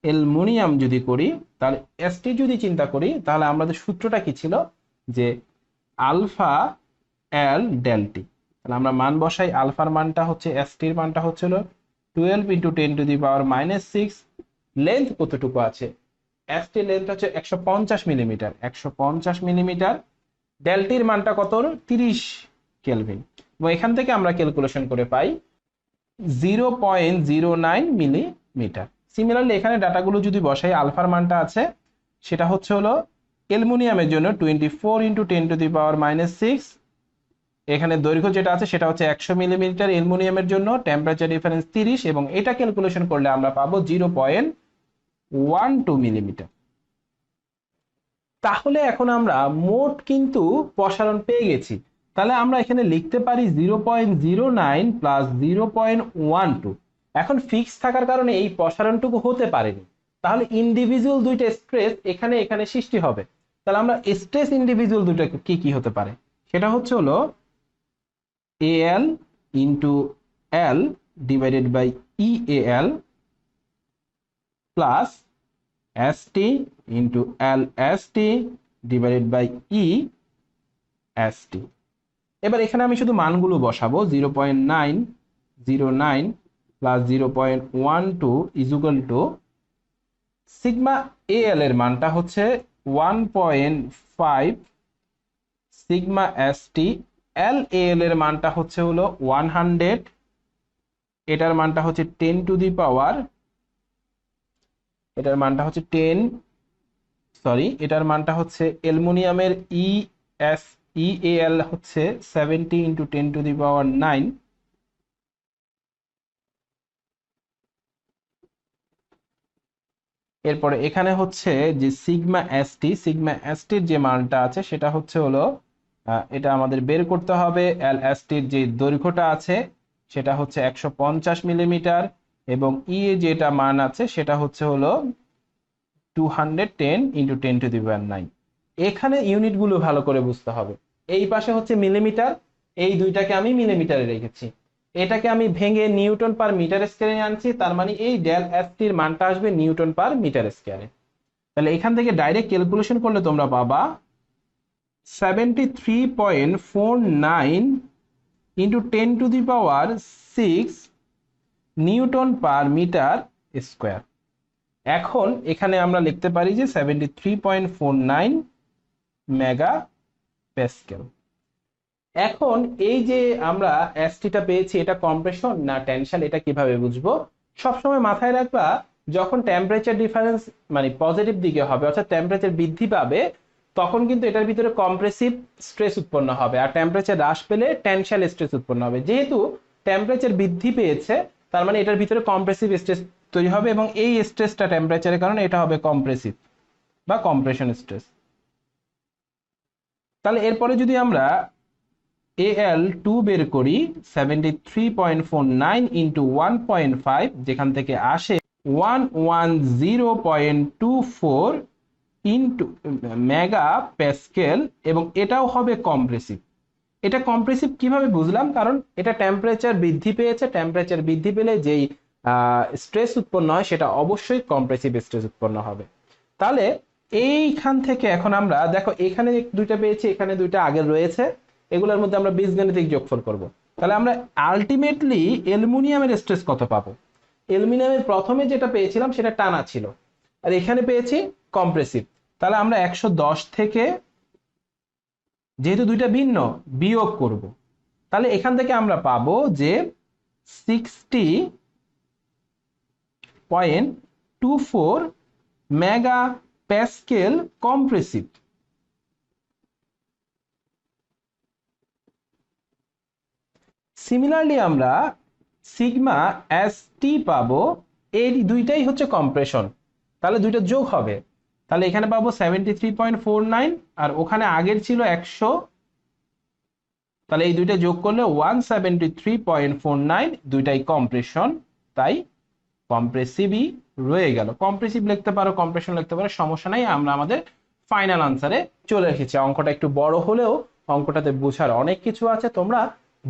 অ্যালুমিনিয়াম যদি করি, তাহলে এস টি যদি চিন্তা করি, তাহলে আমাদের সূত্রটা কি ছিল যে আলফা এল ডেল টি। তাহলে আমরা মান বসাই, আলফার মানটা হচ্ছে এস টির মানটা হচ্ছিল 12 × 10⁻⁻6। লেন্থ কতটুকু আছে, এস টি লেন্থ হচ্ছে 150 মিলিমিটার, 150 মিলিমিটার। ডেলটির মানটা কত, 30 কেলভিন, এবং এখান থেকে আমরা ক্যালকুলেশন করে পাই 0.09 মিলিমিটার। সিমিলারলি এখানে ডাটাগুলো যদি বসাই, আলফার মানটা আছে সেটা হচ্ছে হলো অ্যালুমিনিয়ামের জন্য 24 × 10⁻⁻6। এখানে দৈর্ঘ্য যেটা আছে সেটা হচ্ছে 100 মিলিমিটার অ্যালুমিনিয়ামের জন্য, টেম্পারেচার ডিফারেন্স 30, এবং এটা ক্যালকুলেশন করলে আমরা পাবো 0.12 মিলিমিটার। তাহলে এখন আমরা মোট কিন্তু প্রসারণ পেয়ে গেছি। তাহলে আমরা এখানে লিখতে পারি 0.09 প্লাস 0.12। এখন ফিক্স থাকার কারণে এই প্রসারণটুকু হতে পারেনি, তাহলে ইন্ডিভিজুয়াল দুইটা স্ট্রেস এখানে এখানে সৃষ্টি হবে। তাহলে আমরা স্ট্রেস ইন্ডিভিজুয়াল দুইটা কি কি হতে পারে, সেটা হচ্ছে হলো AL into L divided by EAL plus ST into LST divided by EST। এবার এখানে আমি শুধু মানগুলো বসাবো, 0.909 plus 0.12 is equal to sigma AL এর মানটা হচ্ছে 1.5 সিগমা ST, LAL এর মানটা হচ্ছে হলো 100, এটার মানটা হচ্ছে 10⁻, এটার মানটা হচ্ছে 10, সরি এটার মানটা হচ্ছে অ্যালুমিনিয়ামের EAL হচ্ছে 70 × 10⁻9, এরপরে এখানে হচ্ছে যে সিগমা এসটির যে মানটা আছে সেটা হচ্ছে হলো এটা আমাদের বের করতে হবে। এলএসটির যে দৈর্ঘ্যটা আছে সেটা হচ্ছে 150 মিলিমিটার, এবং ই এ যেটা মান আছে সেটা হচ্ছে হলো 210 ইন্টু 10⁹। এখানে ইউনিটগুলো ভালো করে বুঝতে হবে। এই পাশে হচ্ছে মিলিমিটার, এই দুইটাকে আমি মিলিমিটারে রেখেছি। এটাকে আমি ভেঙে নিউটন পার মিটার স্কয়ারে আনছি, তার মানে এই ডেল এস টির মানটা আসবে নিউটন পার মিটার স্কয়ারে। তাহলে এখান থেকে ডাইরেক্ট ক্যালকুলেশন করলে তোমরা পাবা 73.49 into 10⁶ newton per metre square. এখন এখানে আমরা লিখতে পারি যে 73.49 মেগা প্যাসকেল। এখন এই যে আমরা এসটিটা পেয়েছি, এটা কম্প্রেশন না টেনশন, এটা কিভাবে বুঝবো? সবসময় মাথায় রাখবা, যখন টেম্পারেচার ডিফারেন্স মানে পজিটিভ দিকে হবে, অর্থাৎ টেম্পারেচার বৃদ্ধি পাবে, তখন কিন্তু এটার ভিতরে কম্প্রেসিভ স্ট্রেস উৎপন্ন হবে, আর টেম্পারেচার হ্রাস পেলে টেনশন স্ট্রেস উৎপন্ন হবে। যেহেতু টেম্পারেচার বৃদ্ধি পেয়েছে, তার মানে এটার ভিতরে কম্প্রেসিভ স্ট্রেস তৈরি হবে, এবং এই স্ট্রেসটা টেম্পারেচারের কারণে এটা হবে কম্প্রেসিভ বা কম্প্রেশন স্ট্রেস। তাহলে এরপরে যদি আমরা AL2 বের করি, 73.49 ইন্টু 1.5, যেখান থেকে আসে 110.24 ইন্টু মেগা প্যাসকেল, এবং এটাও হবে কম্প্রেসিভ। এটা কম্প্রেসিভ কিভাবে বুঝলাম? কারণ এটা টেম্পারেচার বৃদ্ধি পেয়েছে, টেম্পারেচার বৃদ্ধি পেলে যেই স্ট্রেস উৎপন্ন হয় সেটা অবশ্যই কম্প্রেসিভ স্ট্রেস উৎপন্ন হবে। তাহলে এইখান থেকে এখন আমরা দেখো, এখানে দুইটা পেয়েছি, এখানে দুইটা আগের রয়েছে, এগুলোর মধ্যে আমরা বীজগণিতিক যোগফল করব। তাহলে আমরা আলটিমেটলি অ্যালুমিনিয়ামের স্ট্রেস কত পাবো? অ্যালুমিনিয়ামের প্রথমে যেটা পেয়েছিলাম সেটা টানা ছিল, আর এখানে পেয়েছি কম্প্রেসিভ। তাহলে আমরা 110 থেকে, যেহেতু দুইটা ভিন্ন, বিয়োগ করব। তাহলে এখান থেকে আমরা পাবো যে 60.24 মেগা প্যাসকেল কম্প্রেসিভ। সিমিলারলি আমরা সিগমা এস টি পাবো, এই দুইটাই হচ্ছে কম্প্রেশন, তাহলে দুইটা যোগ হবে। তাহলে এখানে পাবো 73.49, আর ওখানে আগের ছিল 100, তাহলে এই দুইটা যোগ করলে 173.49, দুইটাই কম্প্রেশন, তাই কম্প্রেসিভই রয়ে গেল। কম্প্রেসিভ লিখতে পারো, কম্প্রেশন লিখতে পারো, সমস্যা নাই। আমরা আমাদের ফাইনাল আনসারে চলে এসেছি। অঙ্কটা একটু বড় হলেও অঙ্কটাতে বোঝার অনেক কিছু আছে, তোমরা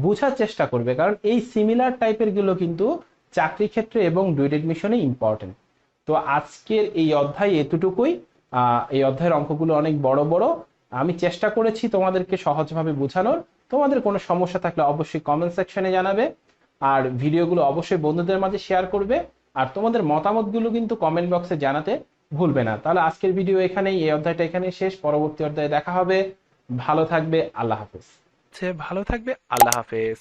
বোঝার চেষ্টা করবে, কারণ এই সিমিলার টাইপের গুলো কিন্তু চাকরি ক্ষেত্রে এবং ডুয়েট এডমিশনে ইম্পর্টেন্ট। তো আজকের এই অধ্যায় এতটুকুই। এই অধ্যায়ের অঙ্কগুলো অনেক বড় বড়, আমি চেষ্টা করেছি তোমাদেরকে সহজভাবে বোঝানোর। তোমাদের কোনো সমস্যা থাকলে অবশ্যই কমেন্ট সেকশনে জানাবে, আর ভিডিওগুলো অবশ্যই বন্ধুদের মাঝে শেয়ার করবে, আর তোমাদের মতামতগুলো কিন্তু কমেন্ট বক্সে জানাতে ভুলবে না। তাহলে আজকের ভিডিও এখানেই, এই অধ্যায়টা এখানেই শেষ। পরবর্তী অধ্যায়ে দেখা হবে। ভালো থাকবে, আল্লাহ হাফেজ। ভালো থাকবে, আল্লাহ হাফেজ।